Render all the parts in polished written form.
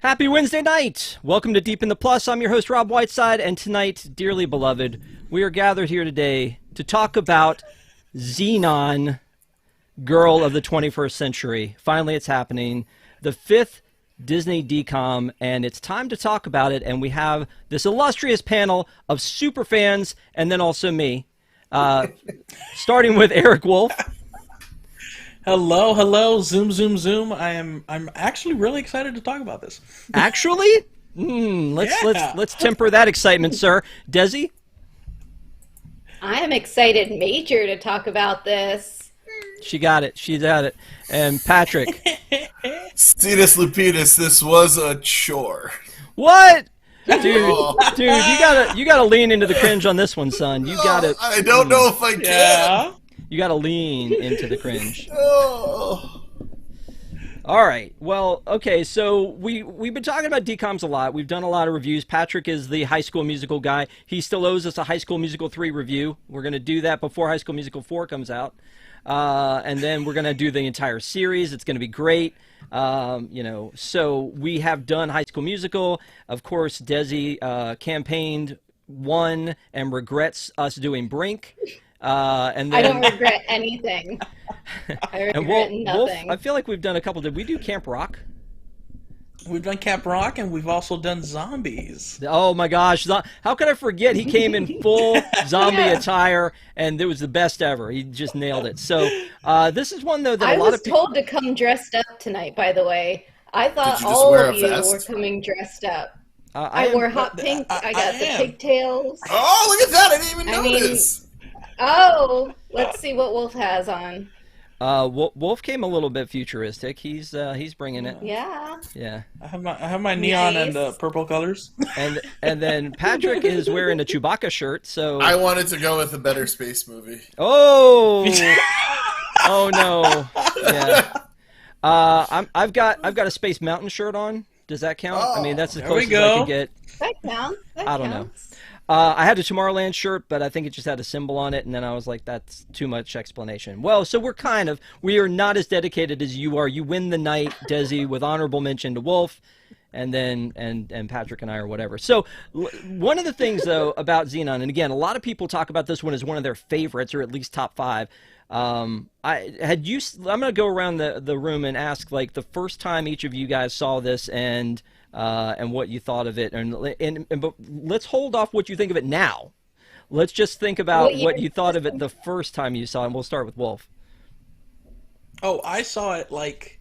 Happy Wednesday night! Welcome to Deep in the Plus. I'm your host, Rob Whiteside, and tonight, dearly beloved, we are gathered here today to talk about Zenon, Girl of the 21st Century. Finally, it's happening. The fifth Disney DCOM, and it's time to talk about it, and we have this illustrious panel of super fans, and then also me, starting with Eric Wolf. Hello, zoom, zoom, zoom. I'm actually really excited to talk about this. Actually? Let's temper that excitement, sir. Desi? I am excited major to talk about this. She got it. She's at it. And Patrick? Cetus-Lupeedus, this was a chore. What? Dude, you gotta lean into the cringe on this one, son. You gotta. I don't know if I can. Yeah. You gotta lean into the cringe. Oh. All right. Well, okay. So we've been talking about DCOMs a lot. We've done a lot of reviews. Patrick is the High School Musical guy. He still owes us a High School Musical 3 review. We're gonna do that before High School Musical 4 comes out, and then we're gonna do the entire series. It's gonna be great. So we have done High School Musical. Of course, Desi campaigned, won, and regrets us doing Brink. And then, I don't regret anything. I regret nothing. Wolf, I feel like we've done a couple. Did we do Camp Rock? We've done Camp Rock, and we've also done Zombies. Oh my gosh! How could I forget? He came in full zombie attire, and it was the best ever. He just nailed it. So this is one though that I a lot of people. was told to come dressed up tonight. By the way, I thought Did you just all wear of a you vest? were coming dressed up. I wore hot pink. I got the am. pigtails. Oh, look at that! I didn't even I mean- notice. Oh, let's see what Wolf has on. Wolf came a little bit futuristic. He's bringing it. Yeah. Yeah. I have my neon Nice. and purple colors. And then Patrick is wearing a Chewbacca shirt. So I wanted to go with a better space movie. oh no. Yeah. I've got a Space Mountain shirt on. Does that count? I mean, that's as There we close as I go. could get. That counts. That I don't know. counts. I had a Tomorrowland shirt, but I think it just had a symbol on it, and then I was like, that's too much explanation. Well, so we are not as dedicated as you are. You win the night, Desi, with honorable mention to Wolf, and then and Patrick and I or whatever. So one of the things, though, about Zenon, and again, a lot of people talk about this one as one of their favorites, or at least top 5. I'm gonna go around the room and ask, like, the first time each of you guys saw this and what you thought of it, but let's hold off what you think of it now. Let's just think about what you thought of it the first time you saw it, and we'll start with Wolf. Oh, I saw it like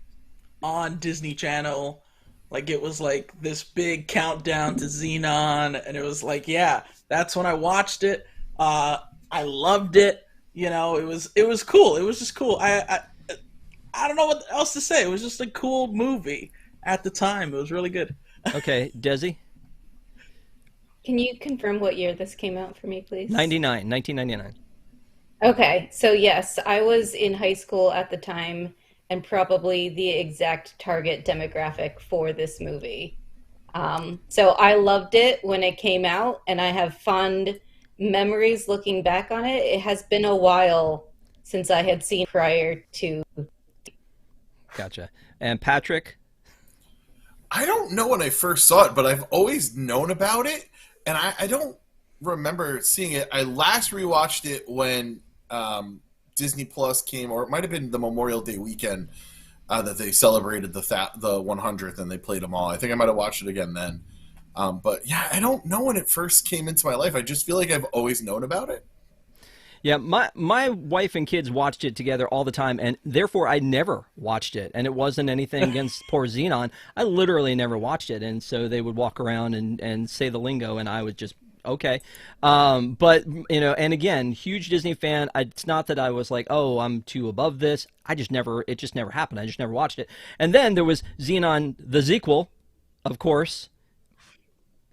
on Disney Channel. Like it was like this big countdown to Zenon, and it was like, yeah, that's when I watched it. I loved it. You know, it was cool. It was just cool. I don't know what else to say. It was just a cool movie at the time. It was really good. Okay, Desi? Can you confirm what year this came out for me, please? 1999. Okay, so yes, I was in high school at the time and probably the exact target demographic for this movie. So I loved it when it came out, and I have fond memories looking back on it. It has been a while since I had seen prior to. Gotcha. And Patrick? I don't know when I first saw it, but I've always known about it, and I don't remember seeing it. I last rewatched it when Disney Plus came, or it might have been the Memorial Day weekend that they celebrated the 100th, and they played them all. I think I might have watched it again then. But yeah, I don't know when it first came into my life. I just feel like I've always known about it. Yeah, my wife and kids watched it together all the time, and therefore I never watched it. And it wasn't anything against poor Zenon. I literally never watched it, and so they would walk around and say the lingo, and I would just, okay. But, and again, huge Disney fan. It's not that I was like, oh, I'm too above this. It just never happened. I just never watched it. And then there was Zenon, the sequel, of course.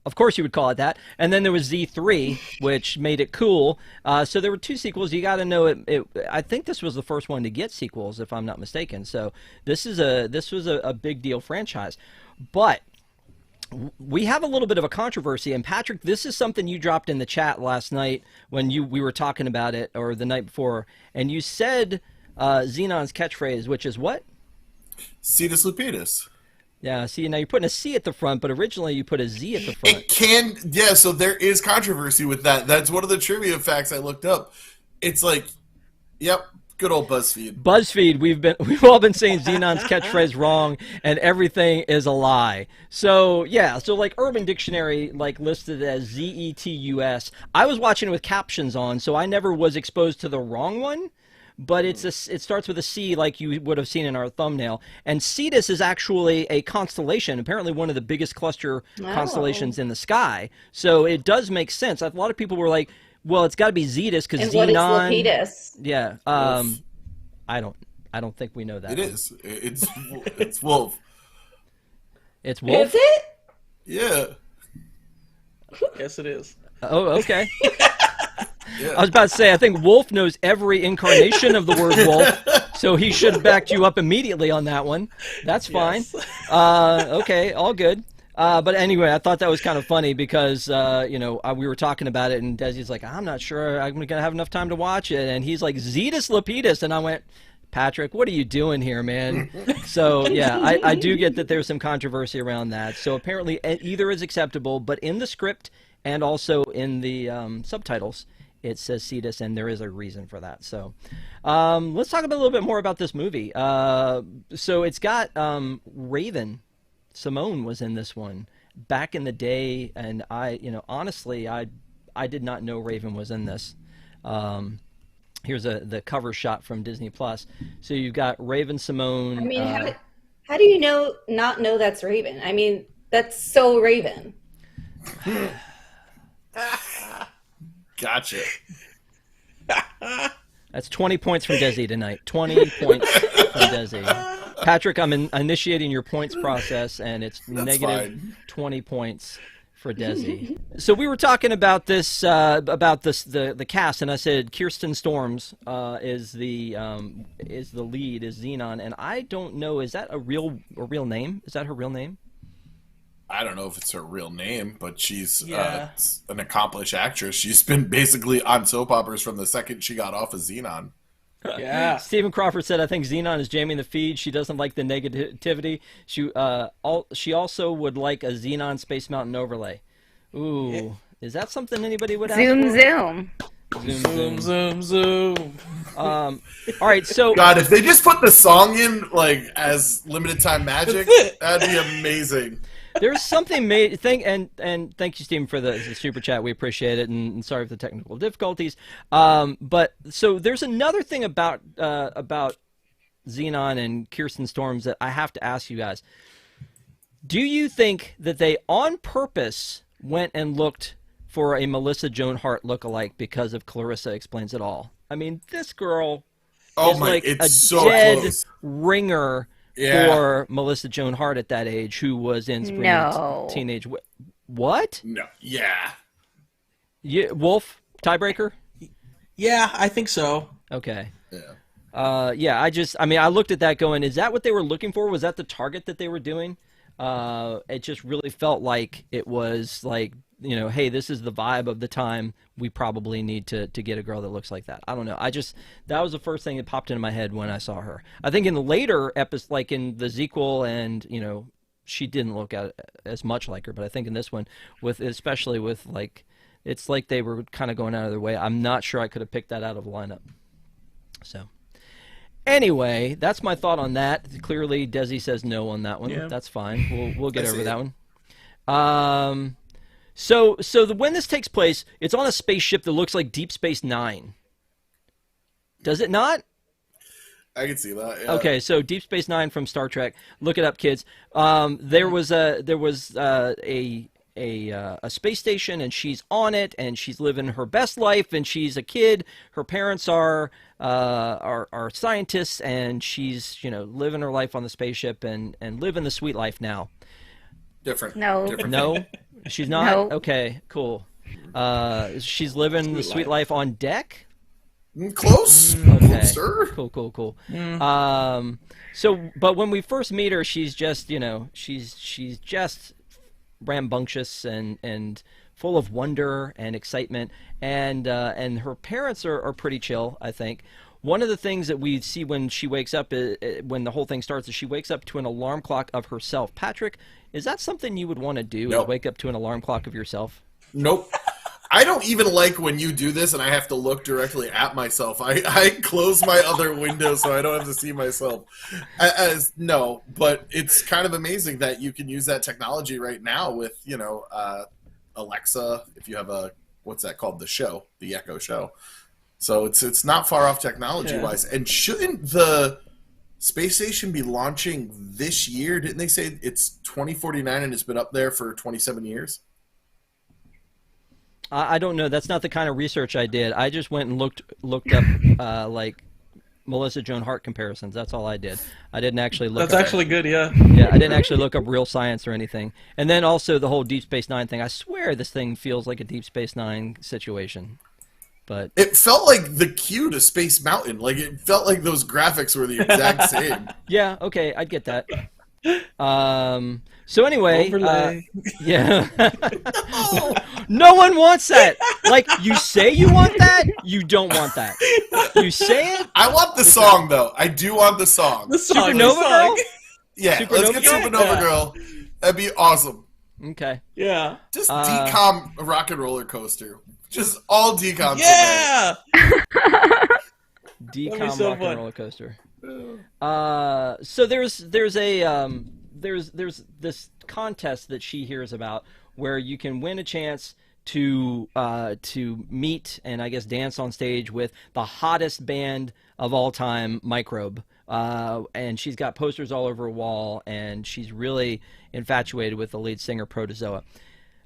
Of course you would call it that. And then there was Z3, which made it cool. So there were 2 sequels. You got to know it. I think this was the first one to get sequels, if I'm not mistaken. So this was a big deal franchise. But we have a little bit of a controversy. And Patrick, this is something you dropped in the chat last night when we were talking about it, or the night before. And you said Zenon's catchphrase, which is what? Cetus-Lupeedus. Yeah, see, now you're putting a C at the front, but originally you put a Z at the front. It can, yeah, so there is controversy with that. That's one of the trivia facts I looked up. It's like, yep, good old BuzzFeed. BuzzFeed, we've all been saying Zenon's catchphrase wrong, and everything is a lie. So yeah, so like Urban Dictionary like listed it as Zetus. I was watching it with captions on, so I never was exposed to the wrong one. But it starts with a C, like you would have seen in our thumbnail. And Cetus is actually a constellation, apparently one of the biggest cluster constellations in the sky. So it does make sense. A lot of people were like, well, it's got to be Zetus because Zenon. What is Lupeedus? Yeah, I don't think we know that. It is. It's wolf. It's wolf. Is it? Yeah. Yes, it is. Oh, okay. Yeah. I was about to say, I think Wolf knows every incarnation of the word wolf, so he should have backed you up immediately on that one. That's fine. Yes. Okay, all good. But anyway, I thought that was kind of funny because, we were talking about it, and Desi's like, I'm not sure I'm going to have enough time to watch it. And he's like, Cetus-Lupeedus. And I went, Patrick, what are you doing here, man? So, yeah, I do get that there's some controversy around that. So apparently either is acceptable, but in the script and also in the subtitles, it says Cetus, and there is a reason for that. So let's talk a little bit more about this movie. So it's got Raven. Simone was in this one back in the day, and honestly, I did not know Raven was in this. Here's the cover shot from Disney Plus. So you've got Raven Simone. I mean, how do you not know that's Raven? I mean, that's so Raven. Gotcha. That's 20 points from Desi tonight. 20 points from Desi. Patrick, I'm initiating your points process, and it's That's negative fine. 20 points for Desi. So we were talking about this, the cast, and I said Kirsten Storms is the lead, is Zenon, and I don't know, is that a real name? Is that her real name? I don't know if it's her real name, but she's Yeah. an accomplished actress. She's been basically on soap operas from the second she got off of Zenon. Yeah. Stephen Crawford said, I think Zenon is jamming the feed. She doesn't like the negativity. She also would like a Zenon Space Mountain overlay. Ooh, is that something anybody would ask Zoom, for? zoom. Zoom, zoom, zoom. All right, so God, if they just put the song in like as limited time magic, That's it. that'd be amazing. there's something made. And thank you, Stephen, for the super chat. We appreciate it, and sorry for the technical difficulties. But so there's another thing about Zenon and Kirsten Storms that I have to ask you guys. Do you think that they on purpose went and looked for a Melissa Joan Hart lookalike because of Clarissa Explains It All? I mean, this girl is like it's a so dead close. ringer Yeah. for Melissa Joan Hart at that age, who was in Spring No. Teenage. What? No, yeah. Wolf tiebreaker? Yeah, I think so. Okay. Yeah. Yeah. I looked at that going, is that what they were looking for? Was that the target that they were doing? It just really felt like it was like, hey, this is the vibe of the time. We probably need to get a girl that looks like that. I don't know. That was the first thing that popped into my head when I saw her. I think in the later episodes, like in the sequel, and she didn't look as much like her, but I think in this one, especially with like, it's like they were kind of going out of their way. I'm not sure I could have picked that out of a lineup. So. Anyway, that's my thought on that. Clearly, Desi says no on that one. Yeah. That's fine. We'll get I over see that one. So when this takes place, it's on a spaceship that looks like Deep Space Nine. Does it not? I can see that. Yeah. Okay, so Deep Space Nine from Star Trek. Look it up, kids. There was a space station, and she's on it, and she's living her best life, and she's a kid. Her parents are scientists, and she's living her life on the spaceship and living the sweet life now. Different. No. Different. No, she's not. No. Okay, cool. She's living the sweet life on deck. Close. Okay. Sir. Cool. So, but when we first meet her, she's just she's just rambunctious and full of wonder and excitement, and her parents are pretty chill, I think. one of the things that we see when she wakes up, when the whole thing starts, is she wakes up to an alarm clock of herself. Patrick, is that something you would want to do? Nope. Is wake up to an alarm clock of yourself? Nope. I don't even like when you do this and I have to look directly at myself. I close my other window so I don't have to see myself. No, but it's kind of amazing that you can use that technology right now with, Alexa, if you have what's that called? The Echo Show. So it's not far off technology-wise. Yeah. And shouldn't the space station be launching this year? Didn't they say it's 2049 and it's been up there for 27 years? I don't know. That's not the kind of research I did. I just went and looked up like Melissa Joan Hart comparisons. That's all I did. I didn't actually look. That's actually good, yeah. Yeah, I didn't actually look up real science or anything. And then also the whole Deep Space Nine thing. I swear this thing feels like a Deep Space Nine situation. But it felt like the cue to Space Mountain. Like it felt like those graphics were the exact same. Yeah. Okay, I'd get that. So anyway, yeah. No one wants that. Like, you say you want that, you don't want that. You say it. I want the song though. I do want the song. The song, Supernova Girl. Yeah, let's get Supernova Girl. That'd be awesome. Okay. Yeah. Just decom rock and roller coaster. Just all decoms. Yeah. Decom so rock and roller coaster. So there's this contest that she hears about where you can win a chance to meet and I guess dance on stage with the hottest band of all time, Microbe. And she's got posters all over her wall, and she's really infatuated with the lead singer, Protozoa.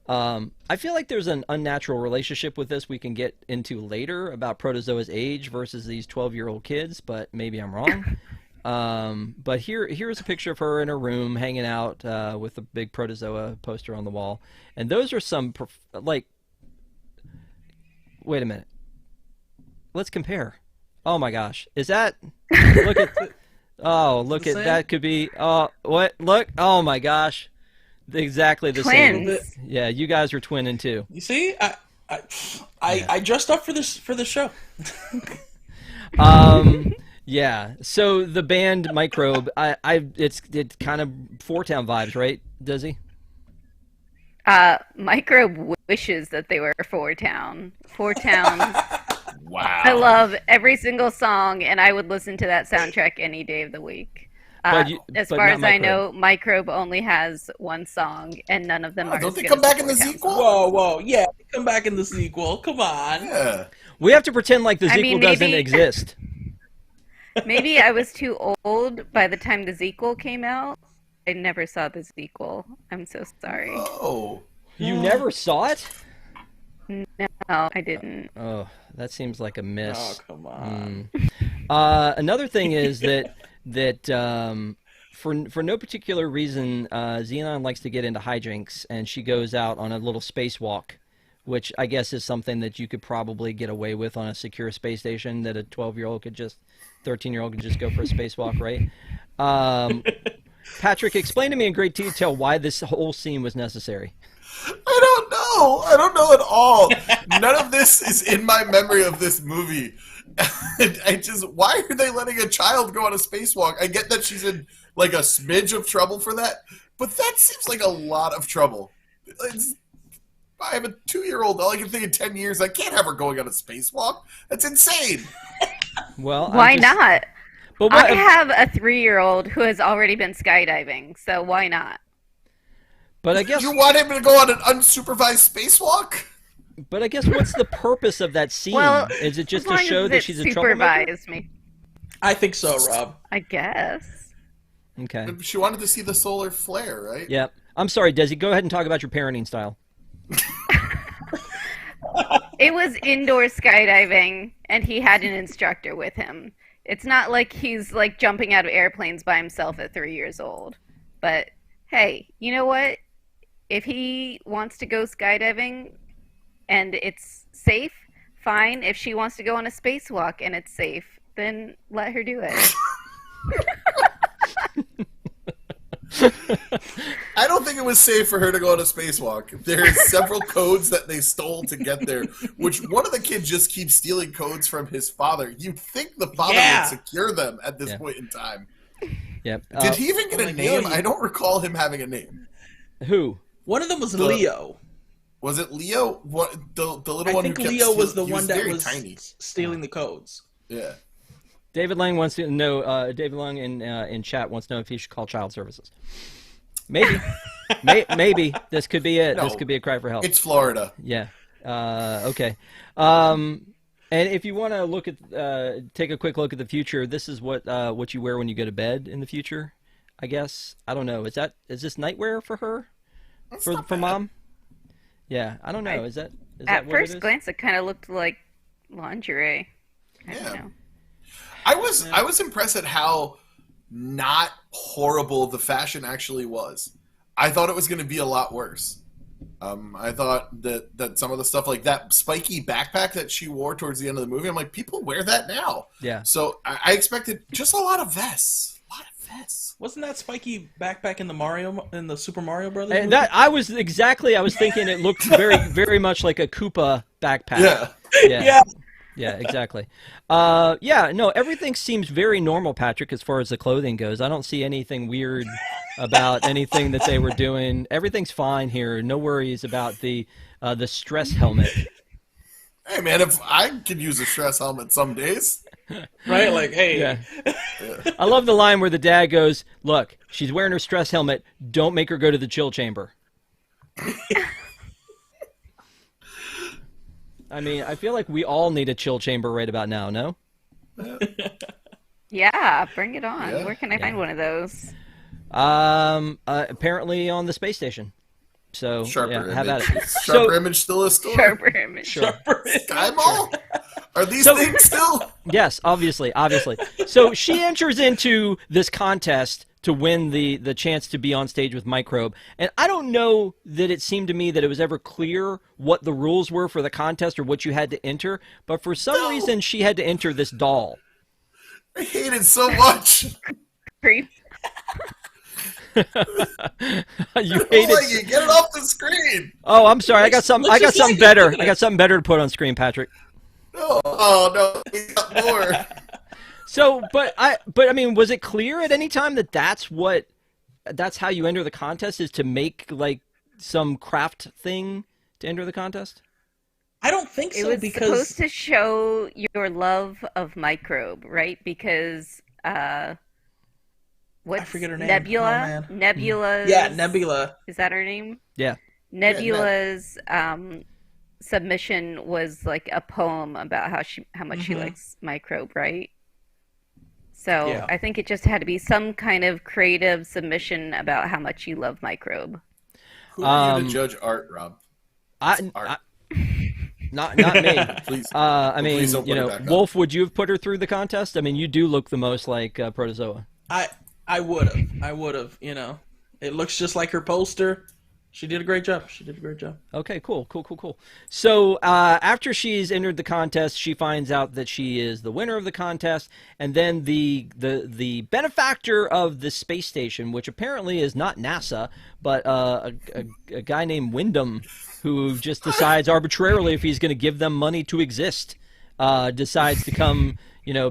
I feel like there's an unnatural relationship with this we can get into later about Protozoa's age versus these 12-year-old kids, but maybe I'm wrong. But here's a picture of her in her room hanging out with a big Protozoa poster on the wall. And those are some, wait a minute. Let's compare. Oh my gosh. Is that, look at, look at, that could be, what, look, oh my gosh. Exactly the Twins. same. Yeah, you guys are twinning too. You see, I dressed up for this show. Yeah. So the band Microbe, it's kind of Four Town vibes, right, Desi? Microbe wishes that they were Four Town. Four Towns. Wow. I love every single song, and I would listen to that soundtrack any day of the week. As far as I know, Microbe only has one song, and none of them are. Don't they come back in the sequel? Whoa, yeah, they come back in the sequel. Come on. Yeah. We have to pretend like the sequel doesn't exist. Maybe I was too old by the time the sequel came out. I never saw the sequel. I'm so sorry. Oh. You never saw it? No, I didn't. Oh, that seems like a miss. Oh, come on. Another thing is that for no particular reason, Zenon likes to get into hijinks, and she goes out on a little spacewalk, which I guess is something that you could probably get away with on a secure space station, that a 13-year-old could just go for a spacewalk, right? Patrick, explain to me in great detail why this whole scene was necessary. I don't know. I don't know at all. None of this is in my memory of this movie. Why are they letting a child go on a spacewalk? I get that she's in like a smidge of trouble for that, but that seems like a lot of trouble. I have a 2-year-old. All I can think in 10 years, I can't have her going on a spacewalk. That's insane. Well, why not? But I have a 3-year-old who has already been skydiving, so why not? But I guess you want him to go on an unsupervised spacewalk? But I guess what's the purpose of that scene? Well, is it just to show that she's a troublemaker? I think so, Rob. I guess. Okay. She wanted to see the solar flare, right? Yeah. I'm sorry, Desi. Go ahead and talk about your parenting style. It was indoor skydiving, and he had an instructor with him. It's not like he's like jumping out of airplanes by himself at 3 years old. But hey, you know what? If he wants to go skydiving and it's safe, fine. If she wants to go on a spacewalk and it's safe, then let her do it. I don't think it was safe for her to go on a spacewalk. There's several codes that they stole to get there, which one of the kids just keeps stealing codes from his father. You'd think the father would secure them at this point in time. Yep. Did he even get a name? I don't recall him having a name. Who? One of them was Leo. Was it Leo? What the little I one think who kept Leo was the one that very was tiny. stealing the codes. Yeah. David Lang wants to know. David Lang in chat wants to know if he should call child services. Maybe, maybe this could be it. No, this could be a cry for help. It's Florida. Yeah. Okay. And if you want to look at, take a quick look at the future, this is what you wear when you go to bed in the future. I guess. I don't know. Is this nightwear for her? For mom? Yeah. I don't know. Is that at what first it is? glance, it kind of looked like lingerie. I don't know. I was impressed at how not horrible the fashion actually was. I thought it was going to be a lot worse. I thought that some of the stuff, like that spiky backpack that she wore towards the end of the movie, I'm like, people wear that now. Yeah. So I expected just a lot of vests. Wasn't that spiky backpack in the Super Mario Brothers? And I was thinking it looked very, very much like a Koopa backpack. Yeah. Yeah, exactly. No, everything seems very normal, Patrick, as far as the clothing goes. I don't see anything weird about anything that they were doing. Everything's fine here. No worries about the stress helmet. Hey, man, if I could use a stress helmet some days. Right? Like, hey. Yeah. I love the line where the dad goes, look, she's wearing her stress helmet. Don't make her go to the chill chamber. I mean, I feel like we all need a chill chamber right about now, no? Yeah, bring it on. Yeah. Where can I find one of those? Apparently on the space station. So, Sharper have at Image. it. Sharper Image still a store? Sharper image. Sure. Sky Mall? Are these things still? Yes, obviously. So she enters into this contest to win the chance to be on stage with Microbe. And I don't know that it seemed to me that it was ever clear what the rules were for the contest or what you had to enter. But for some reason, she had to enter this doll. I hate it so much. Creep. You hate it. Get it off the screen. Oh, I'm sorry. I got something better. I got something better to put on screen, Patrick. No, we got more. So, but I mean, was it clear at any time that that's how you enter the contest, is to make like some craft thing to enter the contest? I don't think so, It was because supposed to show your love of Microbe, right? Because what's I forget her name. Nebula? Oh, man. Nebula's Yeah, Nebula. Is that her name? Yeah. Nebula's submission was like a poem about how much she likes Microbe, right? So Yeah. I think it just had to be some kind of creative submission about how much you love Microbe. Who are you to judge art, Rob? Not me. Please. I mean, please don't put it back up. Wolf, would you have put her through the contest? I mean, you do look the most like Protozoa. I would have. It looks just like her poster. She did a great job. Okay, cool. So after she's entered the contest, she finds out that she is the winner of the contest, and then the benefactor of the space station, which apparently is not NASA, but a guy named Wyndham, who just decides arbitrarily if he's going to give them money to exist, decides to come,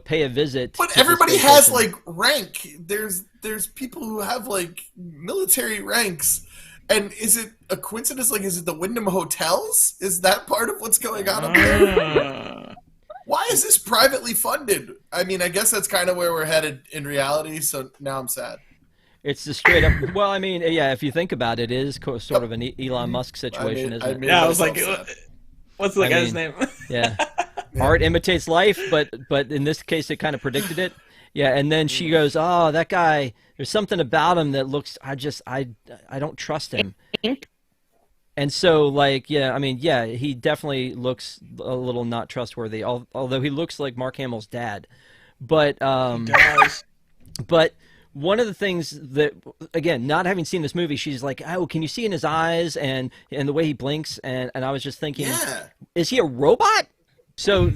pay a visit. But to the everybody space has station. like rank. There's people who have like military ranks. And is it a coincidence? Like, is it the Wyndham Hotels? Is that part of what's going on up there? Why is this privately funded? I mean, I guess that's kind of where we're headed in reality. So now I'm sad. It's the straight up. Well, I mean, yeah. If you think about it, it is sort of an Elon Musk situation, isn't it? Yeah, I was like, what's the guy's name? Yeah. Art imitates life, but in this case, it kind of predicted it. Yeah, and then she goes, "Oh, that guy. There's something about him that looks. I don't trust him." And so, like, yeah, I mean, yeah, he definitely looks a little not trustworthy. Although he looks like Mark Hamill's dad, but He does. But one of the things that, again, not having seen this movie, she's like, "Oh, can you see in his eyes and the way he blinks?" And I was just thinking, is he a robot? So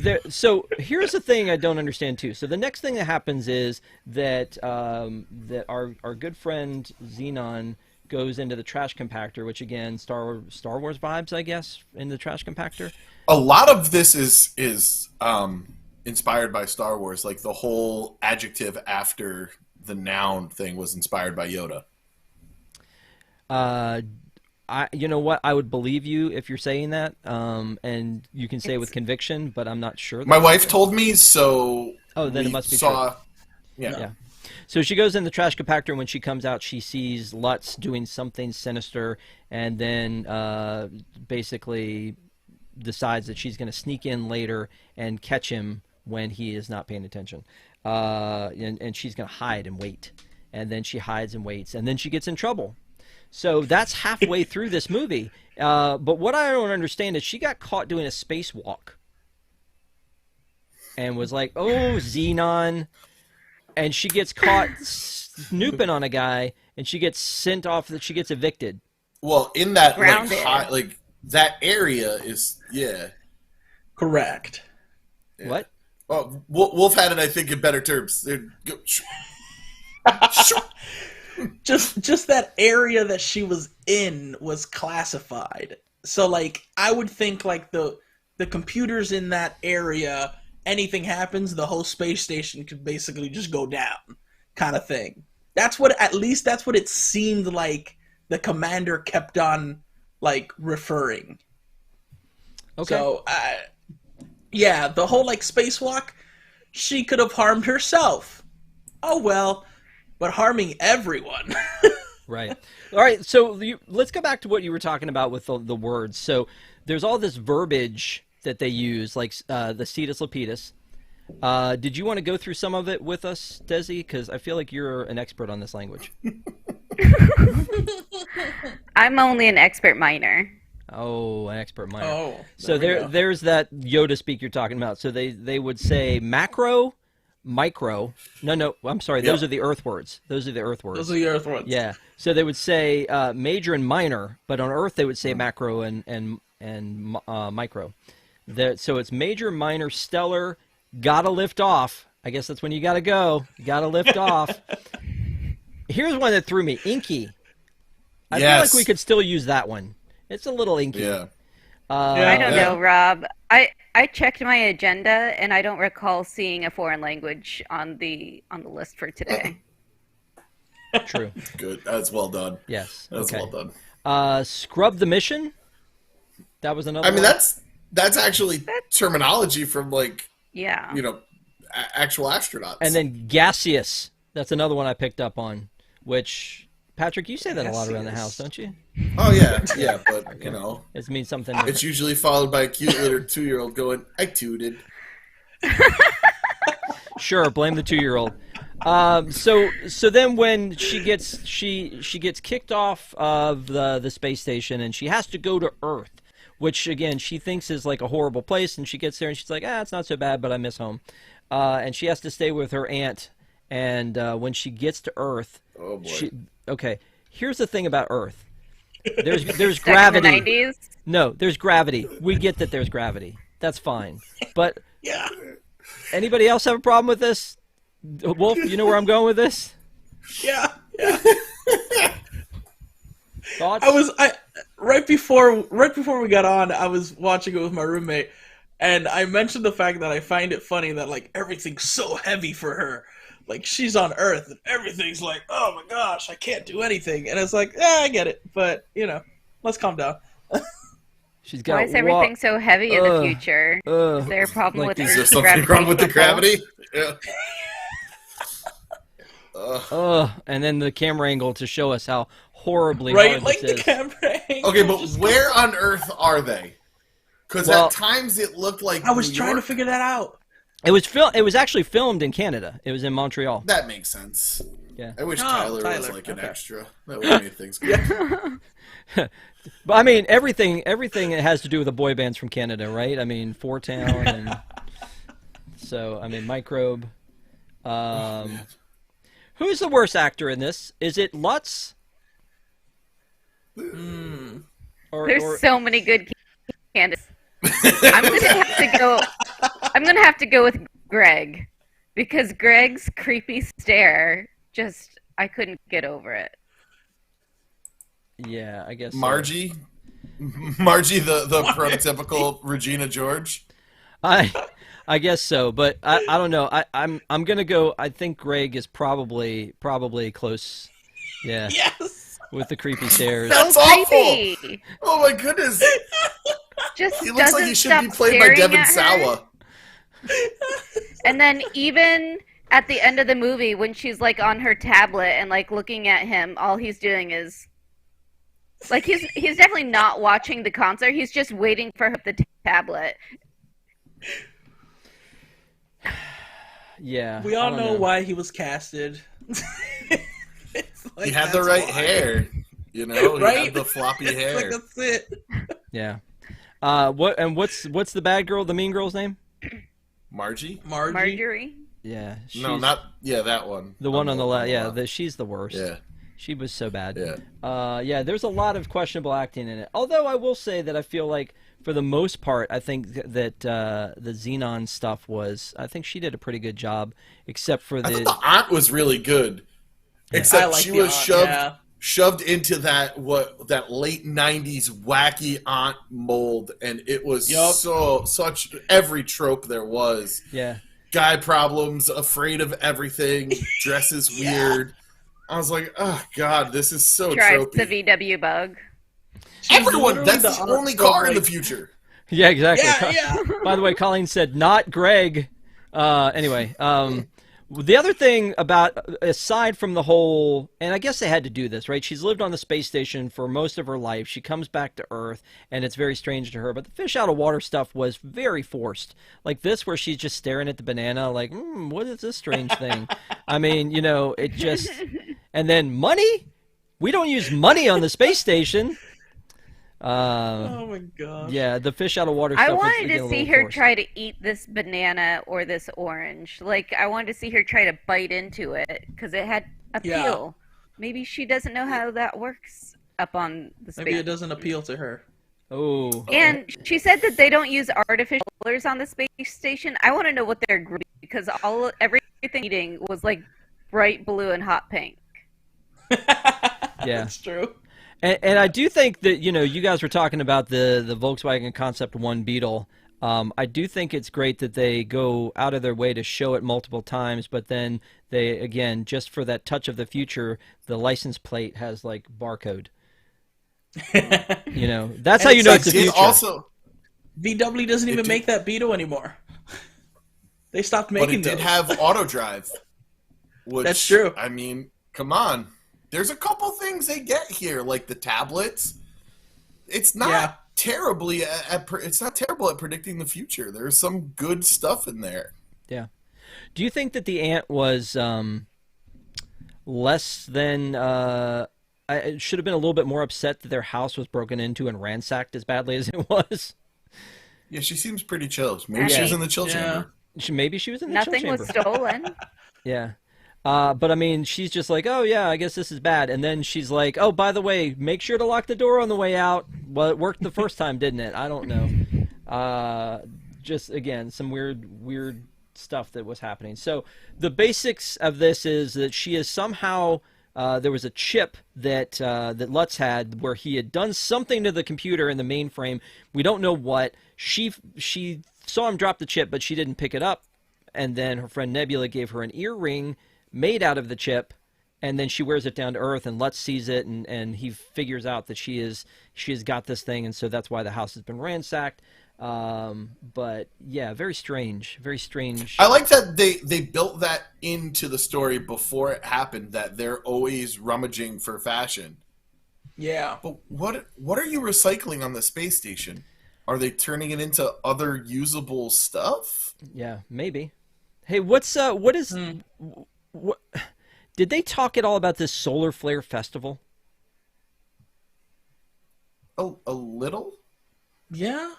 here's the thing I don't understand too. So the next thing that happens is that that our good friend Zenon goes into the trash compactor, which again, Star Wars vibes, I guess, in the trash compactor. A lot of this is inspired by Star Wars. Like the whole adjective after the noun thing was inspired by Yoda. You know what? I would believe you if you're saying that, and you can say it with conviction, but I'm not sure. My wife told me, so. Oh, then it must be true. Yeah. So she goes in the trash compactor, and when she comes out, she sees Lutz doing something sinister, and then basically decides that she's going to sneak in later and catch him when he is not paying attention. And she's going to hide and wait. And then she hides and waits, and then she gets in trouble. So that's halfway through this movie. But what I don't understand is she got caught doing a spacewalk and was like, oh, Zenon. And she gets caught snooping on a guy, and she gets sent off. She gets evicted. Well, in that Grounded. that area is Correct. Yeah. What? Well, Wolf had it, I think, in better terms. Just that area that she was in was classified. So like I would think like the computers in that area, anything happens, the whole space station could basically just go down, kind of thing. That's what it seemed like the commander kept on like referring. Okay. So yeah, the whole like spacewalk, she could have harmed herself. Oh well, but harming everyone. Right. All right. So let's go back to what you were talking about with the words. So there's all this verbiage that they use, like the Cetus-Lupeedus. Did you want to go through some of it with us, Desi? Because I feel like you're an expert on this language. I'm only an expert minor. Oh, an expert minor. Oh, so there's that Yoda speak you're talking about. So they would say macro, micro. No, I'm sorry. Those are the Earth words. Those are the Earth words. Those are the Earth words. Yeah. So they would say major and minor, but on Earth they would say macro and micro. So it's major, minor, stellar. Gotta lift off. I guess that's when you gotta go. You gotta lift off. Here's one that threw me. Inky. I feel like we could still use that one. It's a little inky. Yeah. I don't know, Rob. I checked my agenda and I don't recall seeing a foreign language on the list for today. True. Good. That's well done. Yes. That's okay. well done. Scrub the mission. That was another. I mean, one. that's actually terminology from Yeah. Actual astronauts. And then gaseous. That's another one I picked up on. Which, Patrick, you say that a lot around the house, don't you? Oh yeah, but it means something. It's usually followed by a cute little 2-year-old going, "I tooted." Sure, blame the 2-year-old. So then when she gets kicked off of the space station and she has to go to Earth, which again she thinks is like a horrible place, and she gets there and she's like, it's not so bad, but I miss home, and she has to stay with her aunt. And when she gets to Earth, oh boy. Here's the thing about Earth. There's gravity. In the 90s? No, there's gravity. We get that there's gravity. That's fine. But Yeah. Anybody else have a problem with this? Wolf, you know where I'm going with this? Yeah. Thoughts? Right before we got on, I was watching it with my roommate, and I mentioned the fact that I find it funny that like everything's so heavy for her. Like she's on Earth and everything's like, oh my gosh, I can't do anything. And it's like, I get it, but let's calm down. She's got. Why is everything so heavy in the future? Is there a problem with Is there something wrong with the gravity? Yeah. And then the camera angle to show us how horribly right, hard like this the is. camera angle. Okay, but where on Earth are they? Because at times it looked like I was New trying to York. figure that out. It was actually filmed in Canada. It was in Montreal. That makes sense. Yeah. I wish Tyler was like an okay. extra. That would have made things good. But I mean, everything that has to do with the boy bands from Canada, right? I mean, Four Town, and so I mean, Microbe. Who's the worst actor in this? Is it Lutz? There's so many good candidates. I'm gonna have to go with Greg, because Greg's creepy stare I couldn't get over it. Yeah, I guess so. Margie, the prototypical Regina George. I guess so, but I don't know. I'm gonna go. I think Greg is probably close. Yeah, Yes. with the creepy stares. So That's awful. creepy. Oh my goodness! Just He looks like doesn't he should stop be played by staring Devin at her. Sawa. And then even at the end of the movie, when she's like on her tablet and like looking at him, all he's doing is like he's definitely not watching the concert. He's just waiting for her the tablet. Yeah, We I all don't know why he was casted. It's like, He had the that's right why. hair. You know, he Right? had the floppy It's hair. like, that's it. Yeah. What's the bad girl? The mean girl's name? Margie? Marjorie. Yeah. No, not that one. the one on the left. Yeah, left. she's the worst. Yeah. She was so bad. Yeah. Yeah, there's a lot of questionable acting in it. Although I will say that I feel like, for the most part, I think that the Zenon stuff I think she did a pretty good job, except for I the. thought the aunt was really good. Except I like she the was aunt, shoved into that late '90s wacky aunt mold, and it was such every trope there was. Yeah. Guy problems, afraid of everything, dresses weird. I was like, oh god, this is so Drives tropey. the VW bug. Everyone, literally that's the aunt only from, car in the like- future. Yeah, exactly. Yeah, yeah. By the way, Colleen said not Greg. Anyway, the other thing aside from the whole, and I guess they had to do this, right? She's lived on the space station for most of her life. She comes back to Earth, and it's very strange to her. But the fish out of water stuff was very forced. Like this, where she's just staring at the banana, like, what is this strange thing? I mean, it just. And then money? We don't use money on the space station. Oh my gosh. Yeah, the fish out of water stuff. I was wanted getting to a see little her forced. try to eat this banana or this orange. Like, I wanted to see her try to bite into it because it had a Yeah. peel. Maybe she doesn't know how that works up on the space. Maybe it doesn't appeal to her. Oh. And she said that they don't use artificial colors on the space station. I want to know what they're green because everything eating was like bright blue and hot pink. Yeah. That's true. And I do think that, you guys were talking about the Volkswagen Concept 1 Beetle. I do think it's great that they go out of their way to show it multiple times, but then they, again, just for that touch of the future, the license plate has, like, barcode. That's how you know it's the future. Also, VW doesn't even make that Beetle anymore. They stopped but making it did those. have auto drive. Which, That's true. I mean, come on. There's a couple things they get here, like the tablets. It's not terribly it's not terrible at predicting the future. There's some good stuff in there. Yeah. Do you think that the ant was less than it should have been a little bit more upset that their house was broken into and ransacked as badly as it was? Yeah, she seems pretty chill. Maybe she was in the chill chamber. Maybe she was in the chill Nothing was chamber. stolen. Yeah. But I mean, she's just like, oh yeah, I guess this is bad. And then she's like, oh, by the way, make sure to lock the door on the way out. Well, it worked the first time, didn't it? I don't know. Just, again, some weird stuff that was happening. So the basics of this is that she is somehow, there was a chip that Lutz had where he had done something to the computer in the mainframe. We don't know what. She saw him drop the chip, but she didn't pick it up. And then her friend Nebula gave her an earring made out of the chip, and then she wears it down to Earth, and Lutz sees it, and he figures out that she has got this thing, and so that's why the house has been ransacked. But yeah, very strange. I like that they built that into the story before it happened, that they're always rummaging for fashion. Yeah. But what are you recycling on the space station? Are they turning it into other usable stuff? Yeah, maybe. Hey, what did they talk at all about this solar flare festival? A little? Yeah.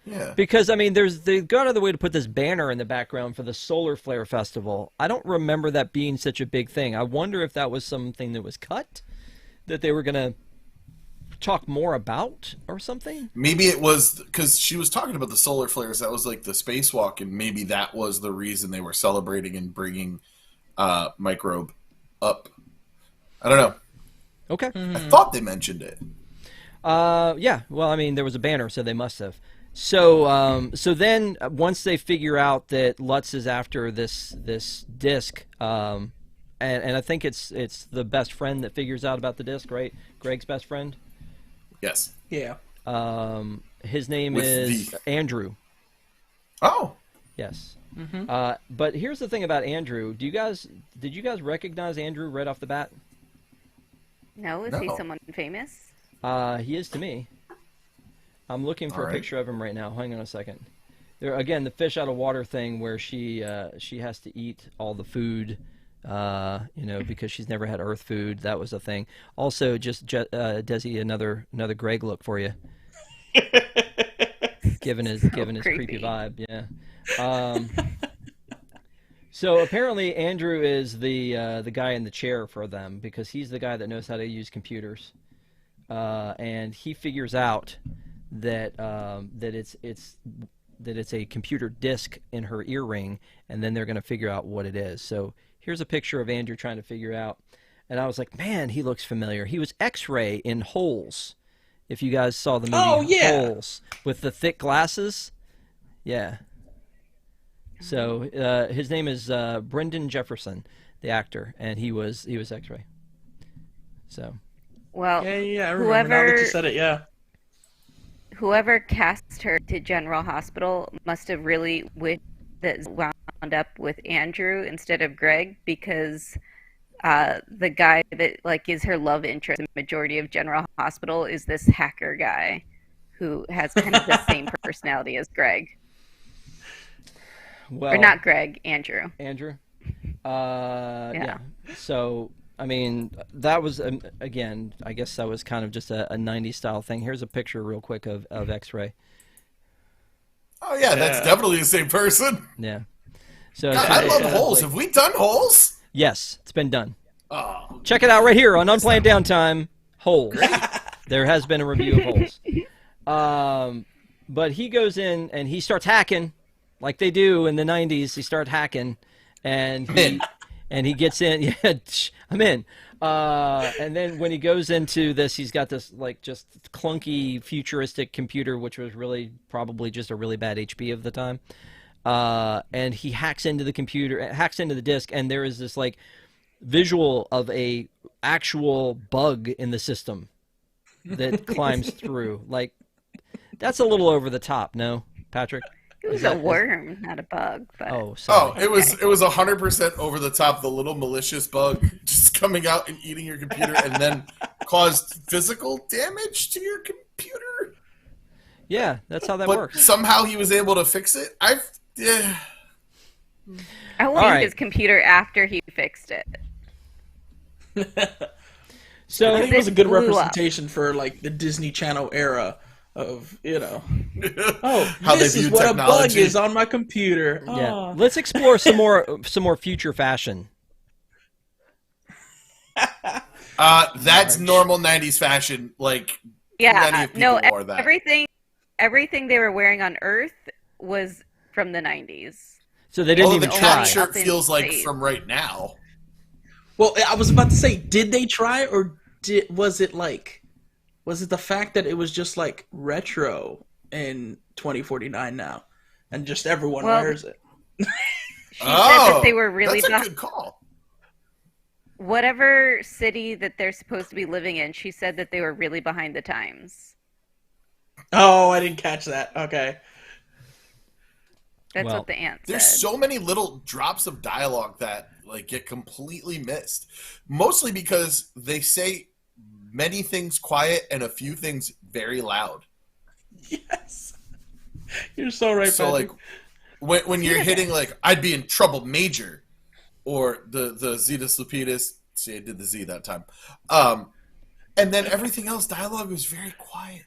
Yeah. Because I mean, they've gone out of the way to put this banner in the background for the solar flare festival. I don't remember that being such a big thing. I wonder if that was something that was cut, that they were gonna talk more about or something. Maybe it was because she was talking about the solar flares. That was like the spacewalk, and maybe that was the reason they were celebrating and bringing Microbe up. I don't know. Okay. I thought they mentioned it. Yeah. Well, I mean, there was a banner, so they must have. So, so then once they figure out that Lutz is after this disc, and I think it's the best friend that figures out about the disc, right? Greg's best friend. Yes. Yeah. His name With is Andrew. Oh. Yes. But here's the thing about Andrew. Did you guys recognize Andrew right off the bat? No, is he someone famous? He is to me. I'm looking for a picture of him right now. Hang on a second. There again, the fish out of water thing where she has to eat all the food, because she's never had Earth food. That was a thing. Also, just Desi, another Greg look for you. given his creepy vibe, yeah. So apparently Andrew is the guy in the chair for them because he's the guy that knows how to use computers, and he figures out that it's a computer disk in her earring, and then they're going to figure out what it is. So here's a picture of Andrew trying to figure out, and I was like, man, he looks familiar. He was X-Ray in Holes. If you guys saw the movie Holes with the thick glasses, yeah. So his name is Brendan Jefferson, the actor, and he was X-Ray. So. Well, yeah, I remember now that you said it, yeah. Whoever cast her to General Hospital must have really wished that wound up with Andrew instead of Greg, because the guy that is her love interest in the majority of General Hospital is this hacker guy who has kind of the same personality as Greg. Well, or not Greg, Andrew. Andrew. Yeah. So, I mean, that was, again, I guess that was kind of just a 90s style thing. Here's a picture real quick of X-Ray. Oh, yeah, that's definitely the same person. Yeah. So God, I love Holes. Have we done Holes? Yes, it's been done. Oh. Check it out right here on Unplanned Downtime, Holes. There has been a review of Holes. But he goes in and he starts hacking like they do in the 90s. He starts hacking and he gets in. Yeah, I'm in. And then when he goes into this, he's got this just clunky futuristic computer, which was really probably just a really bad HP of the time. And he hacks into the computer, hacks into the disk, and there is this visual of a actual bug in the system that climbs through. That's a little over the top, no, Patrick? It was a worm, not a bug. But... Oh, sorry. It was 100% over the top. The little malicious bug just coming out and eating your computer, and then caused physical damage to your computer. Yeah, that's how that works. Somehow he was able to fix it. I will leave his computer after he fixed it. So I think it was a good representation for the Disney Channel era of how this they is view what technology. a bug is on my computer. Yeah, let's explore some more future fashion. That's normal 90s fashion. Many of people wore that. Everything they were wearing on Earth was from the 90s. So they didn't even the try. cat shirt feels like from right now. Well, I was about to say, did they try, or was it the fact that it was just Oh. retro in 2049 now, and just everyone wears it? She said that they were really that's a good call. Whatever city that they're supposed to be living in, she said that they were really behind the times. Oh, I didn't catch that. Okay. That's what the aunt said. There's so many little drops of dialogue that get completely missed. Mostly because they say many things quiet and a few things very loud. Yes. You're so right, So Patrick. when you're hitting I'd be in trouble major, or the Cetus-Lupeedus. See, I did the Z that time. And then everything else dialogue was very quiet.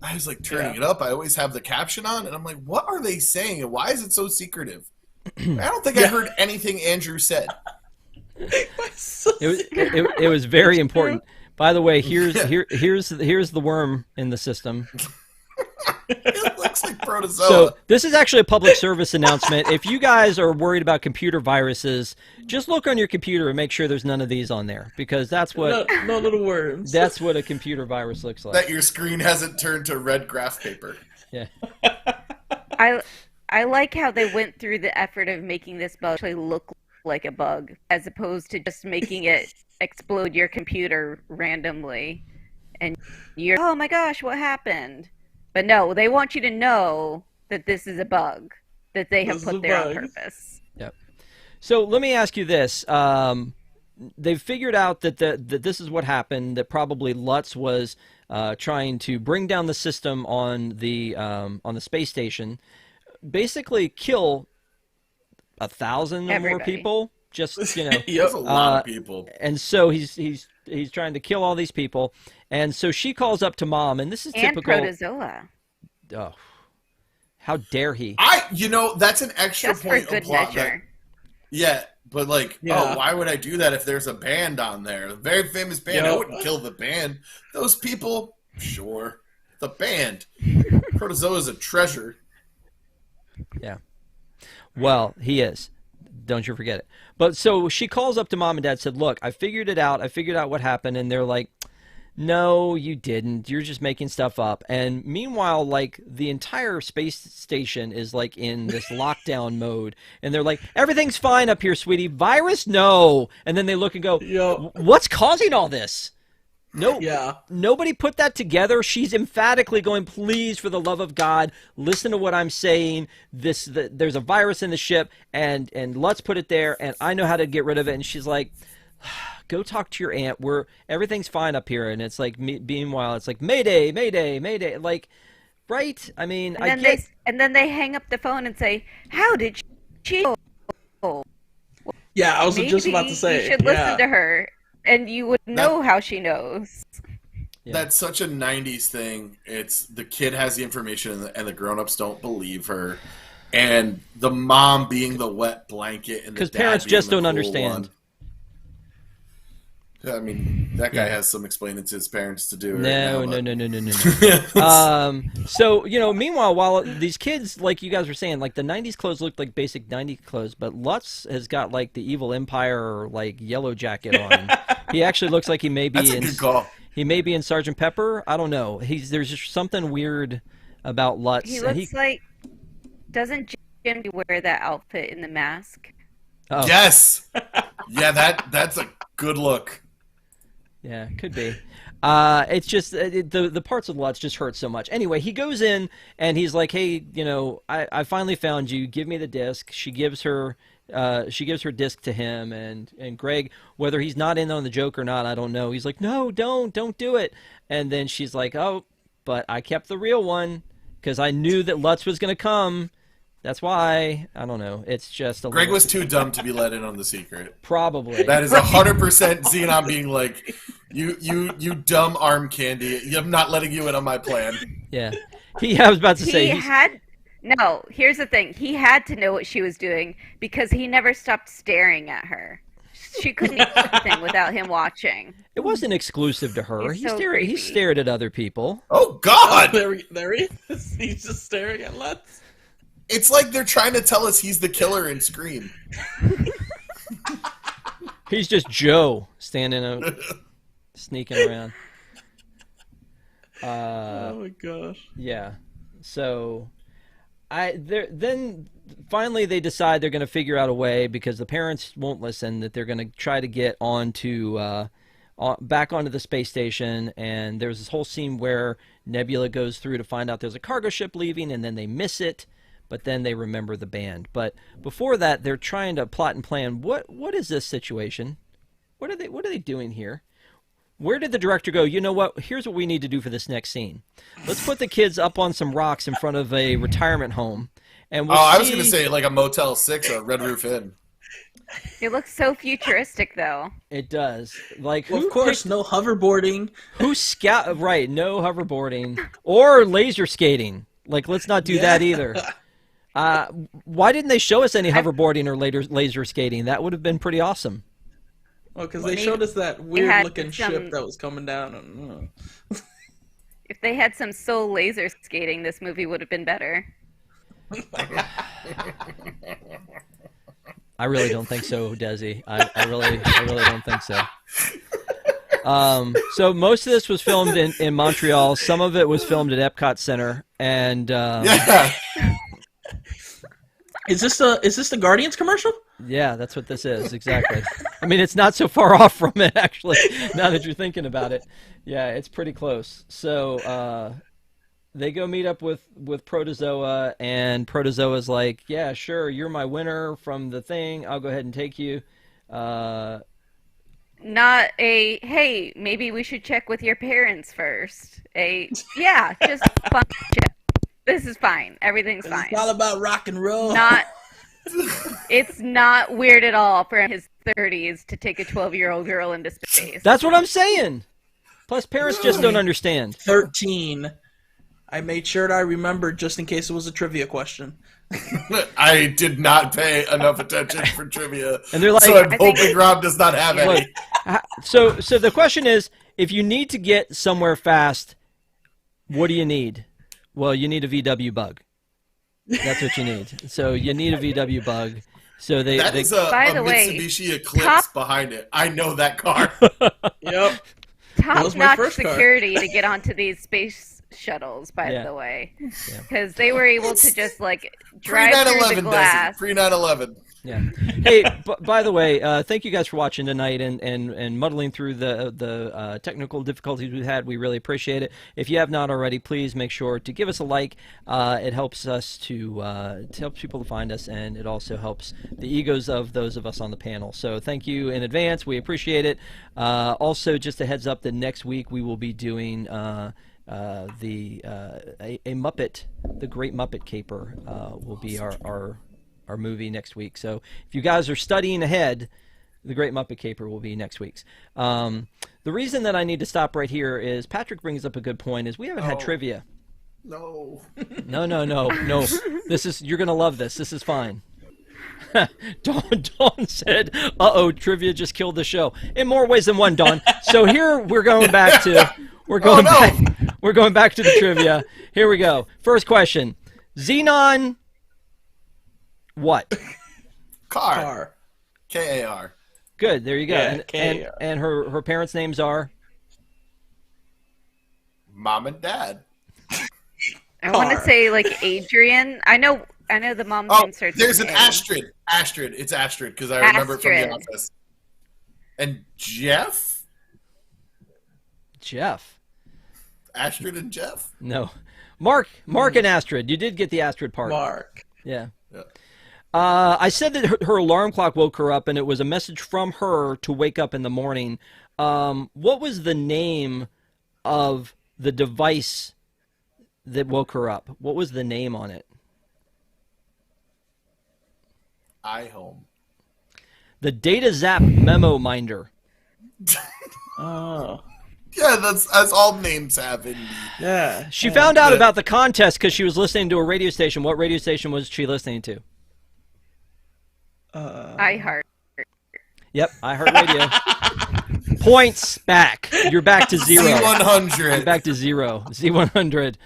I was turning it up. I always have the caption on, and I'm like, what are they saying, and why is it so secretive? I don't think I heard anything Andrew said. It was very important. By the way, here's the worm in the system. It looks like protozoa. So this is actually a public service announcement. If you guys are worried about computer viruses, just look on your computer and make sure there's none of these on there, because that's what no little worms. that's what a computer virus looks like. That your screen hasn't turned to red graph paper. Yeah. I like how they went through the effort of making this bug actually look like a bug, as opposed to just making it explode your computer randomly. And you're, oh my gosh, what happened? But no, they want you to know that this is a bug that they have put there on purpose. Yep. So let me ask you this. They've figured out that that this is what happened, that probably Lutz was trying to bring down the system on the space station, basically kill 1,000 or more people. Just, you know, That's a lot of people. And so he's trying to kill all these people, and so she calls up to Mom, and this is typical. And protozoa. Oh, how dare he? That's an extra Just for point good of plot. measure. But why would I do that if there's a band on there? A very famous band. I wouldn't kill the band. Those people, sure. The band. Protozoa is a treasure. Yeah. Well, he is. Don't you forget it. But so she calls up to Mom and Dad, said, look, I figured it out. I figured out what happened. And they're like, no, you didn't. You're just making stuff up. And meanwhile, like, the entire space station is like in this lockdown mode. And they're like, everything's fine up here, sweetie. Virus? No. And then they look and go, what's causing all this? No, nobody put that together. She's emphatically going, please, for the love of God, listen to what I'm saying. There's a virus in the ship, and let's put it there, and I know how to get rid of it. And she's like, go talk to your aunt. Everything's fine up here. And it's like, meanwhile, it's like, Mayday, Mayday, Mayday. Like, right? I mean, and then they hang up the phone and say, how did she know? Yeah, I was just about to say. You should listen to her. And you would know how she knows. Yeah. That's such a 90s thing. It's the kid has the information and the grown-ups don't believe her. And the mom being the wet blanket and the dad because parents being just the don't cool understand. one. I mean, that guy has some explaining to his parents to do. No. So, meanwhile, while these kids, like you guys were saying, like the 90s clothes looked like basic 90s clothes, but Lutz has got like the Evil Empire, like yellow jacket on. He actually looks like he may be good call. He may be in Sergeant Pepper. I don't know. There's just something weird about Lutz. He looks like, doesn't Jim wear that outfit in The Mask? Oh. Yes. Yeah, that's a good look. Yeah, could be. It's just the parts of Lutz just hurt so much. Anyway, he goes in and he's like, "Hey, I finally found you. Give me the disc." She gives her disc to him, and Greg, whether he's not in on the joke or not, I don't know. He's like, "No, don't do it." And then she's like, "Oh, but I kept the real one because I knew that Lutz was going to come. That's why." I don't know. It's just Greg was too dumb to be let in on the secret. Probably. That is 100% Zenon being like, you dumb arm candy. I'm not letting you in on my plan. Yeah. I was about to say. No, here's the thing. He had to know what she was doing because he never stopped staring at her. She couldn't eat anything without him watching. It wasn't exclusive to her. He stared at other people. Oh, God! Oh, there he is. He's just staring at Lutz. It's like they're trying to tell us he's the killer in Scream. He's just Joe standing out, sneaking around. Oh my gosh. Yeah. So, then finally they decide they're going to figure out a way, because the parents won't listen, that they're going to try to get back onto the space station. And there's this whole scene where Nebula goes through to find out there's a cargo ship leaving, and then they miss it. But then they remember the band. But before that, they're trying to plot and plan. What is this situation? What are they doing here? Where did the director go? You know what? Here's what we need to do for this next scene. Let's put the kids up on some rocks in front of a retirement home, and I was going to say like a Motel 6 or a Red Roof Inn. It looks so futuristic, though. It does. Like, well, of course, no hoverboarding. Right? No hoverboarding or laser skating. Like, let's not do that either. Why didn't they show us any hoverboarding or laser skating? That would have been pretty awesome. Well, because they showed us that weird-looking ship that was coming down. If they had some soul laser skating, this movie would have been better. I really don't think so, Desi. I really don't think so. So most of this was filmed in Montreal. Some of it was filmed at Epcot Center, and Yeah. Is this the Guardians commercial? yeah, that's what this is exactly. I mean, it's not so far off from it actually. Now that you're thinking about it, yeah, it's pretty close. So they go meet up with Protozoa, and Protozoa's like, "Yeah, sure, you're my winner from the thing. I'll go ahead and take you." Not a, hey, maybe we should check with your parents first. Yeah, just fun shit. This is fine. Everything's fine. It's all about rock and roll. It's not weird at all for his 30s to take a 12-year-old girl into space. That's what I'm saying. Plus, parents just don't understand. 13. I made sure that I remembered just in case it was a trivia question. I did not pay enough attention for trivia, And they're like, so I'm hoping Rob does not have any. Look, so the question is, if you need to get somewhere fast, what do you need? Well, you need a VW bug. That's what you need. So you need a VW bug. So That is a By the way, Mitsubishi Eclipse behind it. I know that car. Yep. That was my top-notch first car. security to get onto these space shuttles, by the way. Because they were able to just, like, drive through the glass. Pre 9/11. Yeah. Hey, by the way, thank you guys for watching tonight and muddling through the technical difficulties we've had. We really appreciate it. If you have not already, please make sure to give us a like. It helps us to help people to find us, and it also helps the egos of those of us on the panel. So thank you in advance. We appreciate it. Also, just a heads up that next week we will be doing a Muppet, the Great Muppet Caper will be our movie next week. So if you guys are studying ahead, the Great Muppet Caper will be next week's. The reason that I need to stop right here is Patrick brings up a good point, is we haven't had trivia. No. No. You're going to love this. This is fine. Dawn said, "Uh-oh, trivia just killed the show." In more ways than one, Dawn. So here we're going back to the trivia. Here we go. First question. Zenon what? Car. K-A-R. Good. There you go. Yeah, and her parents' names are? Mom and Dad. I want to say, like, Adrian. I know the mom's name starts there's with an A. Astrid. Astrid. It's Astrid, because I remember it from The Office. And Jeff? Jeff. Astrid and Jeff? No. Mark and Astrid. You did get the Astrid part. Mark. Yeah. I said that her alarm clock woke her up, and it was a message from her to wake up in the morning. What was the name of the device that woke her up? What was the name on it? iHome. The Data Zap Memo Minder. Oh. Yeah, that's all names have in me. Yeah. She found out about the contest because she was listening to a radio station. What radio station was she listening to? iHeart. Yep, iHeartRadio. Points back. You're back to zero. Z100. You're back to zero. Z100.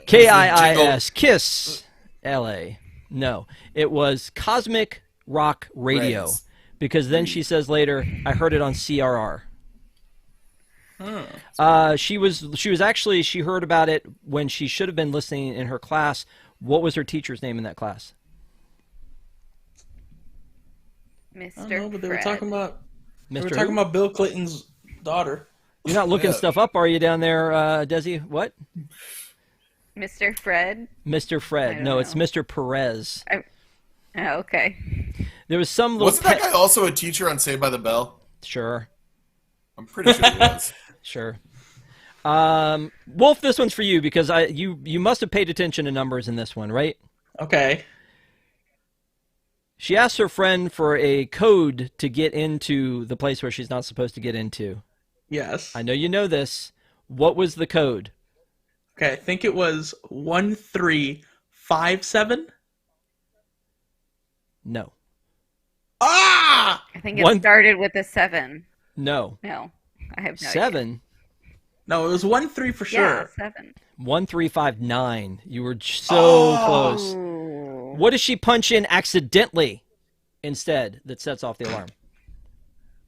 KIIS. KISS. LA. No, it was Cosmic Rock Radio. Reds. Because then she says later, I heard it on CRR. She heard about it when she should have been listening in her class. What was her teacher's name in that class? Mr. I don't know, but they were Fred. talking about Mr. talking about Bill Clinton's daughter. You're not looking stuff up, are you, down there, Desi? What? Mr. Fred? Mr. Fred. No, it's Mr. Perez. Oh, okay. There was some little... Wasn't that guy also a teacher on Saved by the Bell? Sure. I'm pretty sure he was. Sure. Wolf, this one's for you because you must have paid attention to numbers in this one, right? Okay. She asked her friend for a code to get into the place where she's not supposed to get into. Yes. I know you know this. What was the code? Okay, I think it was 1357. No. Ah! I think it started with a 7. No. No, I have no idea. 7? No, it was 1-3 for Yeah, sure. 7. 1359. You were so close. Ooh. What does she punch in accidentally instead that sets off the alarm?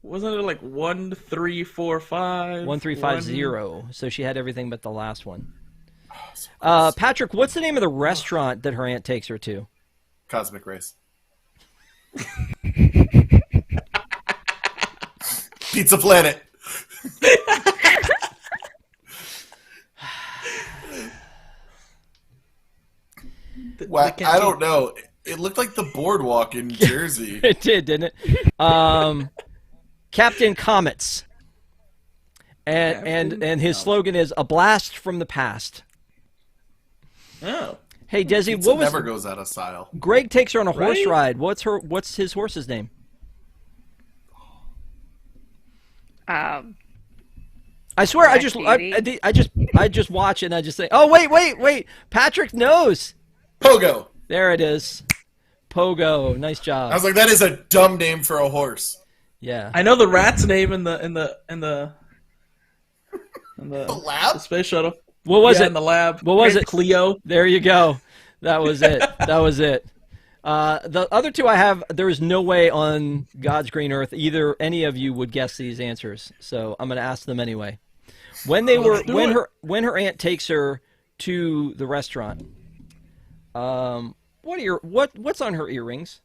Wasn't it like 1-3-4-5? 1350. So she had everything but the last one. Patrick, what's the name of the restaurant that her aunt takes her to? Cosmic Race. Pizza Planet. Well, I don't know. It looked like the boardwalk in Jersey. It did, didn't it? Captain Comets. And his slogan is "A blast from the past." Oh. Hey, Desi, Pizza what was never goes out of style. Greg takes her on a horse Right? ride. What's his horse's name? I swear, I just watch it and I just say, "Oh, wait. Patrick knows." Pogo. There it is. Pogo. Nice job. I was like, that is a dumb name for a horse. Yeah. I know the rat's name in the lab? the space shuttle. What was it? In the lab. What was it? Cleo. There you go. That was it. That was it. The other two I have, there is no way on God's green earth any of you would guess these answers. So I'm going to ask them anyway. When her aunt takes her to the restaurant, what's on her earrings?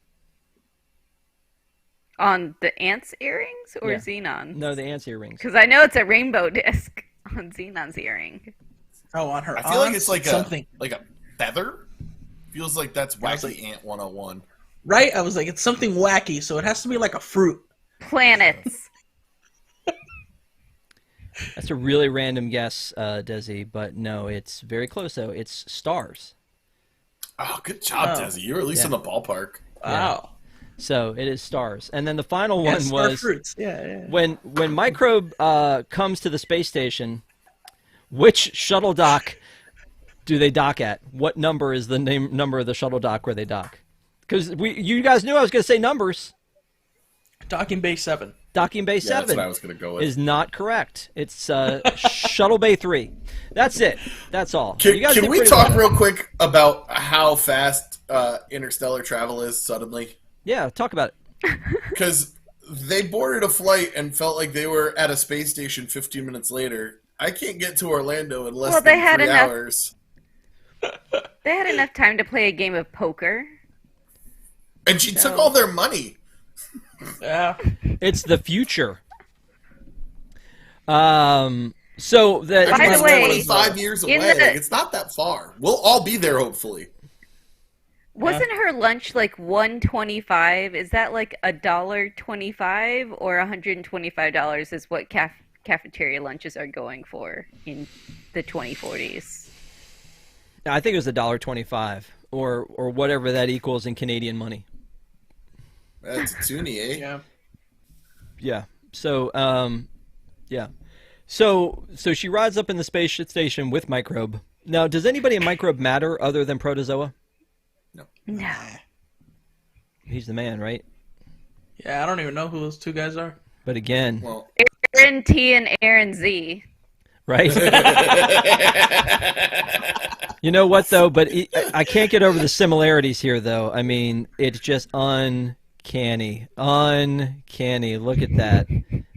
On the ant's earrings or Yeah. Zenon? No, the aunt's earrings. Because I know it's a rainbow disc on Xenon's earring. Oh, on her. I feel like it's like something. a feather. Feels like that's I was Wacky Ant 101. Right? I was like, it's something wacky, so it has to be like a fruit. Planets. That's a really random guess, Desi, but no, it's very close though. It's stars. Oh, good job, Oh. Desi. You're at least in the ballpark. Wow. So it is stars. And then the final Yeah, one star was fruits. Yeah. when Microbe comes to the space station, which shuttle dock do they dock at? What number is the number of the shuttle dock where they dock? Because you guys knew I was going to say numbers. Docking Bay 7. Docking Bay Yeah, 7 that's what I was going to go with. is not correct. It's Shuttle Bay 3. That's it. That's all. Can You guys did we pretty talk well. real quick about how fast interstellar travel is suddenly? Yeah, talk about it. Because they boarded a flight and felt like they were at a space station 15 minutes later. I can't get to Orlando in less Well, they than had 3 enough- hours. They had enough time to play a game of poker. And she took all their money. Yeah. It's the future. So that By the It's way, 25 years away. in the- Like, it's not that far. We'll all be there, hopefully. Wasn't her lunch like $1.25? Is that like $1.25 or $125 is what cafeteria lunches are going for in the 2040s? I think it was $1.25 or whatever that equals in Canadian money. That's a toonie, eh? Yeah. Yeah. So yeah. So she rides up in the space station with Microbe. Now, does anybody in Microbe matter other than Protozoa? No. He's the man, right? Yeah, I don't even know who those two guys are. But again, Well, Aaron T and Aaron Z. right? You know what though? But I can't get over the similarities here, though. I mean, it's just uncanny. Uncanny. Look at that.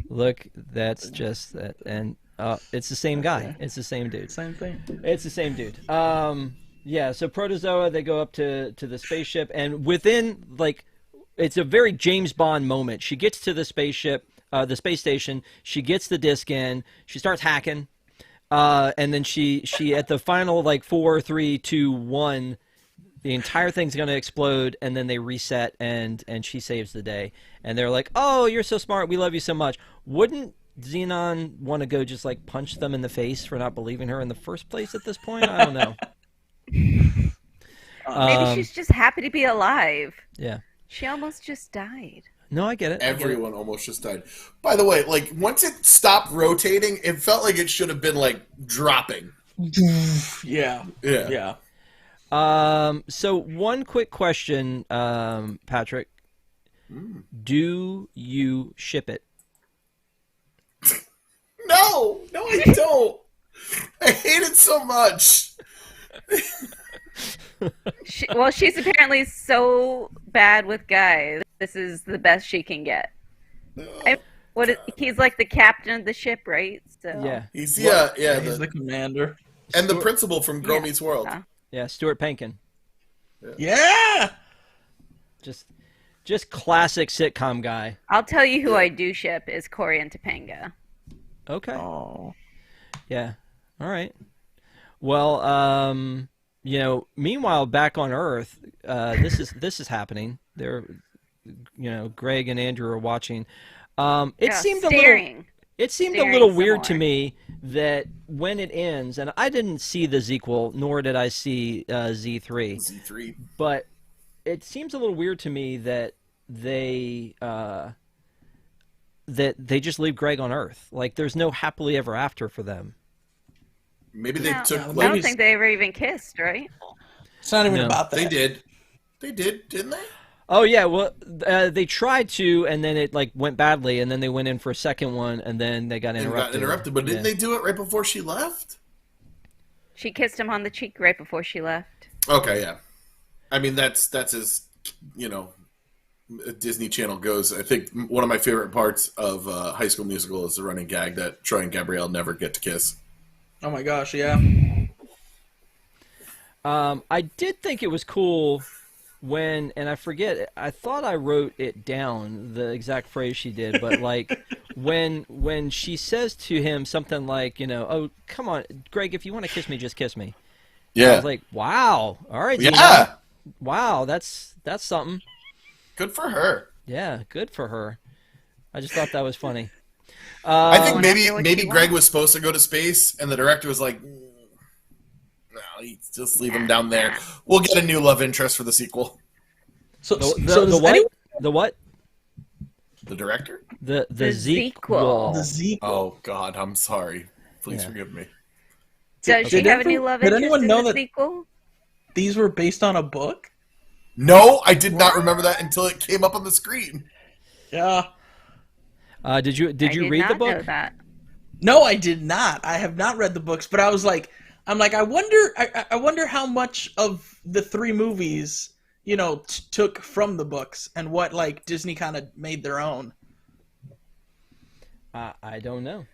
Look, that's just that. And it's the same guy. It's the same dude. Same thing. It's the same dude. Yeah, so Protozoa, they go up to the spaceship, and within, like, it's a very James Bond moment. She gets to the spaceship, the space station, she gets the disc in, she starts hacking, and then she at the final, like, 4, 3, 2, 1, the entire thing's going to explode, and then they reset, and she saves the day. And they're like, oh, you're so smart, we love you so much. Wouldn't Zenon want to go just, like, punch them in the face for not believing her in the first place at this point? I don't know. Maybe she's just happy to be alive. Yeah. She almost just died. No, I get it. everyone almost just died. By the way, like, once it stopped rotating, it felt like it should have been, like, dropping. Yeah. Yeah. Yeah. So one quick question, Patrick. Do you ship it? No, I don't. I hate it so much. She's apparently so bad with guys. This is the best she can get. He's like the captain of the ship, right? So Yeah. He's He's the commander. and the principal from Girl Meets World. Yeah, Stuart Pankin. Yeah. Just classic sitcom guy. I'll tell you who I do ship is Corey and Topanga. Okay. Oh. Yeah. All right. Well, meanwhile, back on Earth, this is happening. They're, Greg and Andrew are watching. It seemed staring. a little weird to me that when it ends, and I didn't see the sequel, nor did I see Z3. Z3. But it seems a little weird to me that they just leave Greg on Earth. Like, there's no happily ever after for them. Maybe they took. I don't think they ever even kissed, right? It's not even about that. They did, didn't they? Oh yeah, well, they tried to, and then it went badly, and then they went in for a second one, and then they got interrupted. But didn't they do it right before she left? She kissed him on the cheek right before she left. Okay, yeah. I mean, that's as Disney Channel goes. I think one of my favorite parts of High School Musical is the running gag that Troy and Gabrielle never get to kiss. Oh my gosh, yeah. I did think it was cool when, and I forget, I thought I wrote it down, the exact phrase she did, but when she says to him something like, oh, come on, Greg, if you want to kiss me, just kiss me. Yeah. I was like, wow, all right, yeah. Zenon. Wow, that's something. Good for her. Yeah, good for her. I just thought that was funny. I think maybe Greg was supposed to go to space, and the director was like, "No, just leave him down there. We'll get a new love interest for the sequel." So the what? The what? The director? The sequel. The sequel. Oh God, I'm sorry. Please forgive me. Does she have a new love interest in the sequel? These were based on a book? No, I did not remember that until it came up on the screen. Yeah. Did you read the book? Know that. No, I did not. I have not read the books, but I wonder how much of the three movies, took from the books and what Disney kind of made their own. I don't know.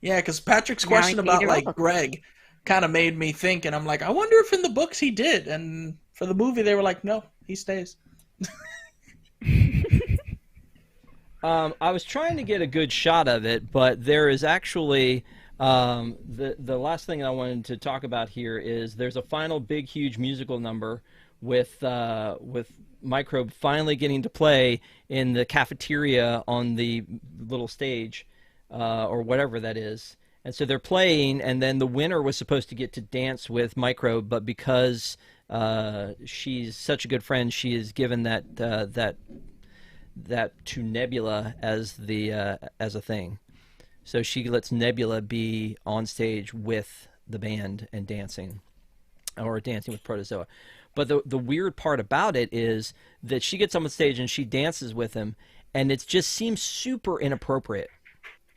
Yeah, because Patrick's question about Greg kind of made me think, and I'm like, I wonder if in the books he did, and for the movie they were like, no, he stays. I was trying to get a good shot of it, but there is actually the last thing I wanted to talk about here is there's a final big huge musical number with Microbe finally getting to play in the cafeteria on the little stage or whatever that is. And so they're playing, and then the winner was supposed to get to dance with Microbe, but because she's such a good friend, she is given that to Nebula as a thing. So she lets Nebula be on stage with the band and dancing, or dancing with Protozoa. But the weird part about it is that she gets on the stage and she dances with him, and it just seems super inappropriate.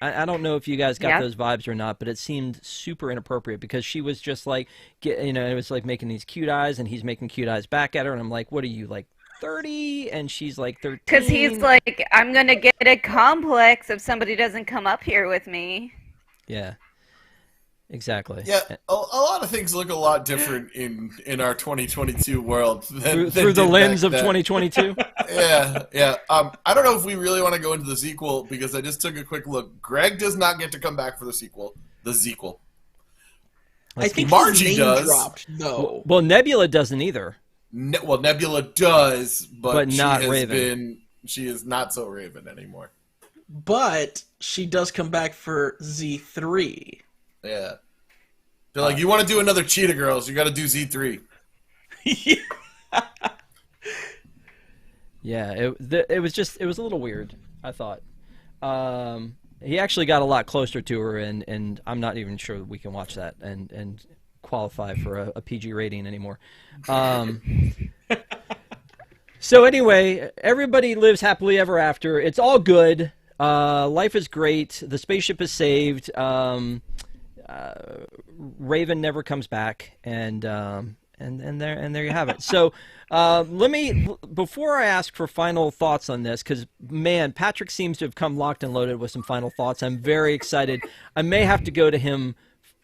I don't know if you guys got those vibes or not, but it seemed super inappropriate because she was just it was like making these cute eyes, and he's making cute eyes back at her, and I'm like, what are you, 30? And she's 13. Because he's like, I'm going to get a complex if somebody doesn't come up here with me. Yeah. Exactly. Yeah, a lot of things look a lot different in our 2022 world than through the lens of 2022. Yeah. I don't know if we really want to go into the sequel because I just took a quick look. Greg does not get to come back for the sequel. I think Margie his name does. dropped, though. Well, Nebula doesn't either. Nebula does, but not Raven. She is not so Raven anymore. But she does come back for Z3. Yeah. They're like, you want to do another Cheetah Girls, you got to do Z3. Yeah, it was a little weird, I thought. He actually got a lot closer to her, and I'm not even sure we can watch that and qualify for a PG rating anymore. So anyway, everybody lives happily ever after. It's all good. Life is great. The spaceship is saved. Raven never comes back, and there you have it. So let me, before I ask for final thoughts on this, because man, Patrick seems to have come locked and loaded with some final thoughts. I'm very excited. I may have to go to him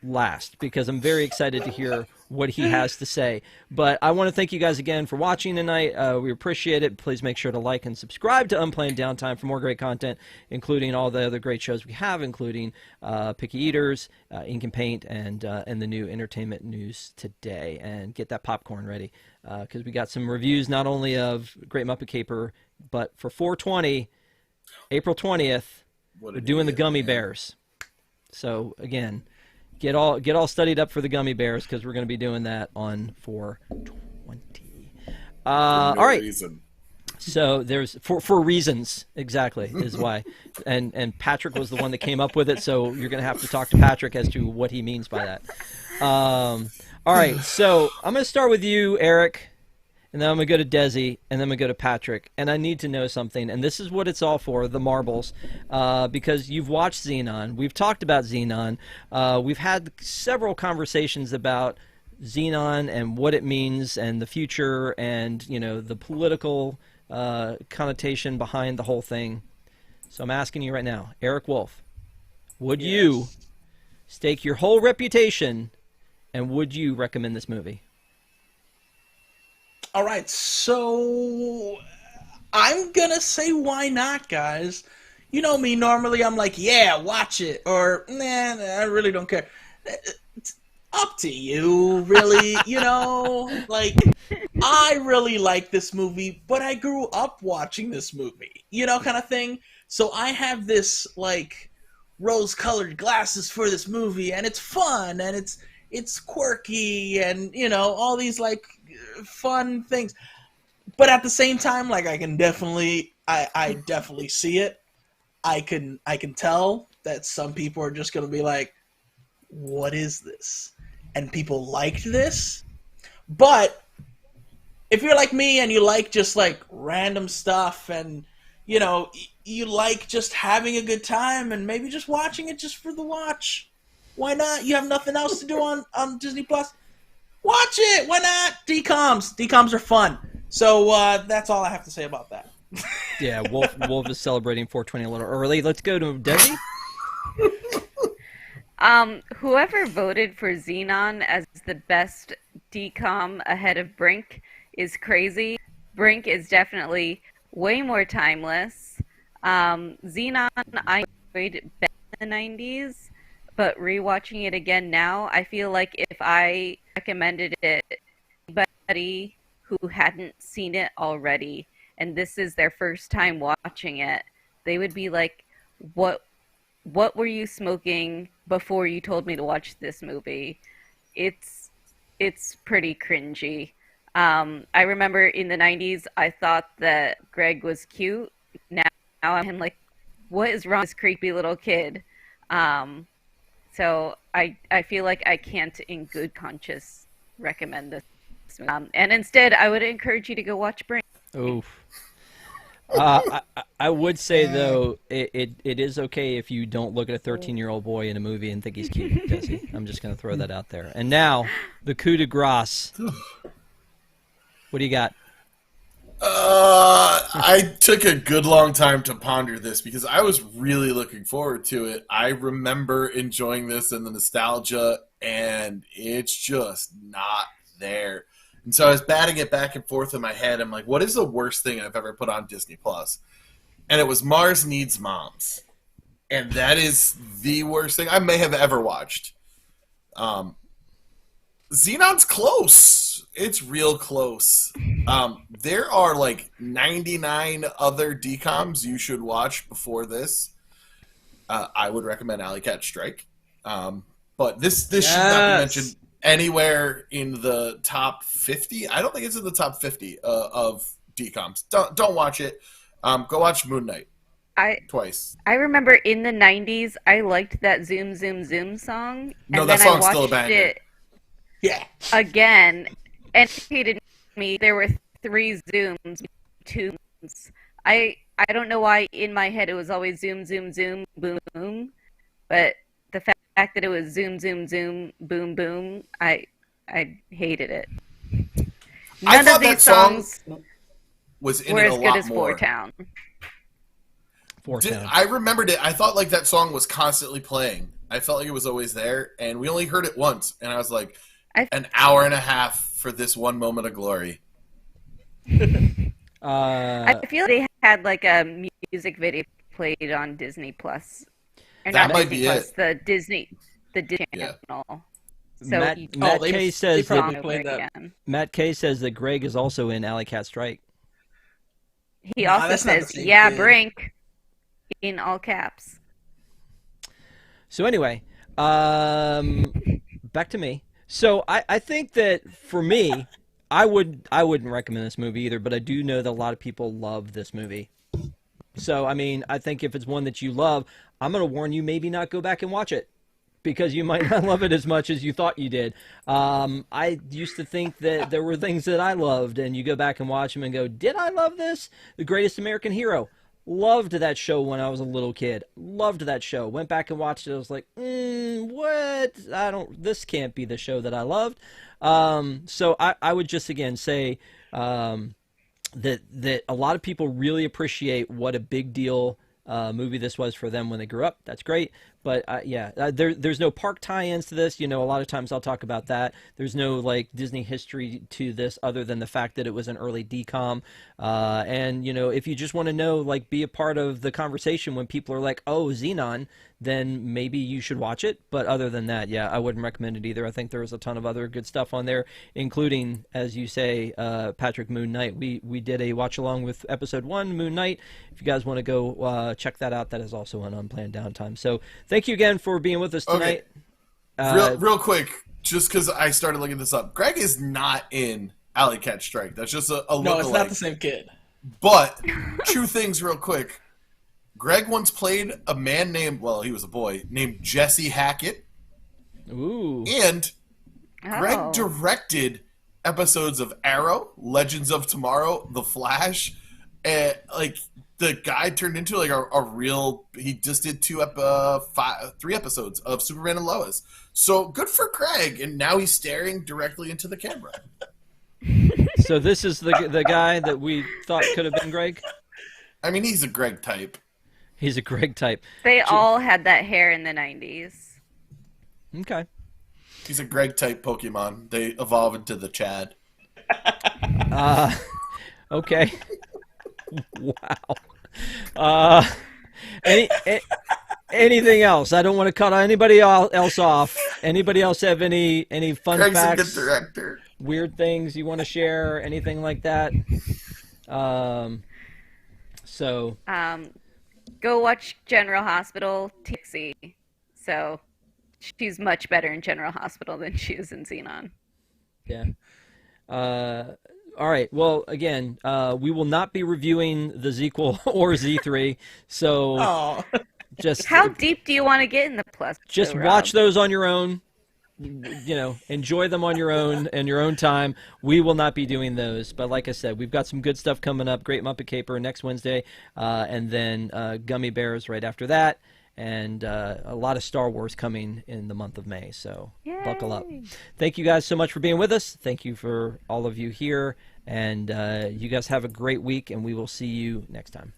last because I'm very excited to hear what he has to say. But I want to thank you guys again for watching tonight. We appreciate it. Please make sure to like and subscribe to Unplanned Downtime for more great content, including all the other great shows we have, including Picky Eaters, Ink and Paint, and the new Entertainment News Today. And get that popcorn ready because we got some reviews not only of Great Muppet Caper, but for 420, April 20th, we're doing the Gummy Bears. So again, get all studied up for the Gummy Bears because we're going to be doing that on 420. All right. Reason. So there's for reasons exactly is why, and Patrick was the one that came up with it. So you're going to have to talk to Patrick as to what he means by that. All right. So I'm going to start with you, Eric. And then I'm going to go to Desi, and then I'm going to go to Patrick. And I need to know something, and this is what it's all for, the marbles, because you've watched Zenon. We've talked about Zenon. We've had several conversations about Zenon and what it means and the future and, you know, the political connotation behind the whole thing. So I'm asking you right now, Eric Wolf, would you stake your whole reputation, and would you recommend this movie? All right, so I'm gonna say why not, guys. You know me, normally I'm like, yeah, watch it, or nah, I really don't care. It's up to you, really, you know? Like, I really like this movie, but I grew up watching this movie, you know, kind of thing. So I have this, like, rose-colored glasses for this movie, and it's fun, and it's quirky, and, you know, all these, like, fun things, but at the same time, like, I can definitely, I definitely see it. I can tell that some people are just gonna be like, what is this? And people liked this, but if you're like me and you like just like random stuff, and you know, you like just having a good time and maybe just watching it just for the watch, why not? You have nothing else to do on Disney Plus. Watch it! Why not? DComs. DComs are fun. So that's all I have to say about that. Yeah, Wolf is celebrating 420 a little early. Let's go to Desi. Whoever voted for Zenon as the best DCom ahead of Brink is crazy. Brink is definitely way more timeless. Zenon I enjoyed back in the 90s, but rewatching it again now, I feel like if I recommended it to anybody who hadn't seen it already, and this is their first time watching it, they would be like, what were you smoking before you told me to watch this movie? It's pretty cringy. I remember in the 90s, I thought that Greg was cute. Now I'm like, what is wrong with this creepy little kid? So I feel like I can't in good conscience recommend this. And instead, I would encourage you to go watch Brink. Oof. I would say, though, it is okay if you don't look at a 13-year-old boy in a movie and think he's cute, Desi. I'm just going to throw that out there. And now, the coup de grace. What do you got? I took a good long time to ponder this because I was really looking forward to it. I remember enjoying this and the nostalgia, and it's just not there. And so I was batting it back and forth in my head. I'm like, what is the worst thing I've ever put on Disney Plus? And it was Mars Needs Moms. And that is the worst thing I may have ever watched. Xenon's close. It's real close. There are like 99 other DComs you should watch before this. I would recommend Alley Cat Strike. But this should not be mentioned anywhere in the top 50. I don't think it's in the top 50 of DComs. Don't watch it. Go watch Moon Knight. Twice. I remember in the 90s, I liked that Zoom Zoom Zoom song. No, and that then song's I still a watched banger. it again, and it hated me. There were 3 zooms, 2 zooms. I don't know why in my head it was always zoom, zoom, zoom, boom, boom. But the fact that it was zoom, zoom, zoom, boom, boom, I hated it. I None thought of these that song songs was in were it as a good lot as more. Four Town. I remembered it. I thought like that song was constantly playing. I felt like it was always there, and we only heard it once, and I was like, an hour and a half for this one moment of glory. I feel they had like a music video played on Disney Plus. Or That not might Disney be Plus, it. the Disney Yeah. channel. So Matt you K says probably that played that. again. Matt K says that Greg is also in Alley Cat Strike. He Nah, also that's not the says, same "Yeah, kid." Brink," in all caps. So anyway, back to me. So I think that for me, I wouldn't recommend this movie either, but I do know that a lot of people love this movie. So I mean, I think if it's one that you love, I'm going to warn you, maybe not go back and watch it, because you might not love it as much as you thought you did. I used to think that there were things that I loved, and you go back and watch them and go, did I love this? The Greatest American Hero. Loved that show when I was a little kid. Loved that show. Went back and watched it. I was like, what? This can't be the show that I loved. So I would just, again, say that a lot of people really appreciate what a big deal movie this was for them when they grew up. That's great. But there's no park tie-ins to this. You know, a lot of times I'll talk about that. There's no like Disney history to this other than the fact that it was an early DCOM. And you know, if you just want to know, like, be a part of the conversation when people are like, "Oh, Zenon," then maybe you should watch it. But other than that, yeah, I wouldn't recommend it either. I think there was a ton of other good stuff on there, including, as you say, Patrick, Moon Knight. We did a watch along with episode 1, Moon Knight. If you guys want to go check that out, that is also an unplanned downtime. So thank you again for being with us tonight. Okay. Real quick, just because I started looking this up, Greg is not in Alley Cat Strike. That's just a lookalike. No, it's not the same kid. But two things real quick. Greg once played a man named, well, he was a boy, named Jesse Hackett. Ooh. And Greg directed episodes of Arrow, Legends of Tomorrow, The Flash. And, like, the guy turned into, like, a real, he just did 3 episodes of Superman and Lois. So good for Greg. And now he's staring directly into the camera. So this is the guy that we thought could have been Greg? I mean, he's a Greg type. He's a Greg type. They all had that hair in the 90s. Okay. He's a Greg type Pokemon. They evolve into the Chad. Okay. Wow. Anything else? I don't want to cut anybody else off. Anybody else have any fun Greg's facts? a good director. Weird things you want to share? Anything like that? Go watch General Hospital, Tixie. So she's much better in General Hospital than she is in Zenon. Yeah. All right. Well, again, we will not be reviewing the Zequel or Z3. So just how deep do you want to get in the Plus? Just watch those on your own. You know, enjoy them on your own and your own time. We will not be doing those, but like I said, we've got some good stuff coming up. Great Muppet Caper next Wednesday, and then Gummy Bears right after that, and a lot of Star Wars coming in the month of May. So buckle up. Thank you guys so much for being with us. Thank you for all of you here, and you guys have a great week, and we will see you next time.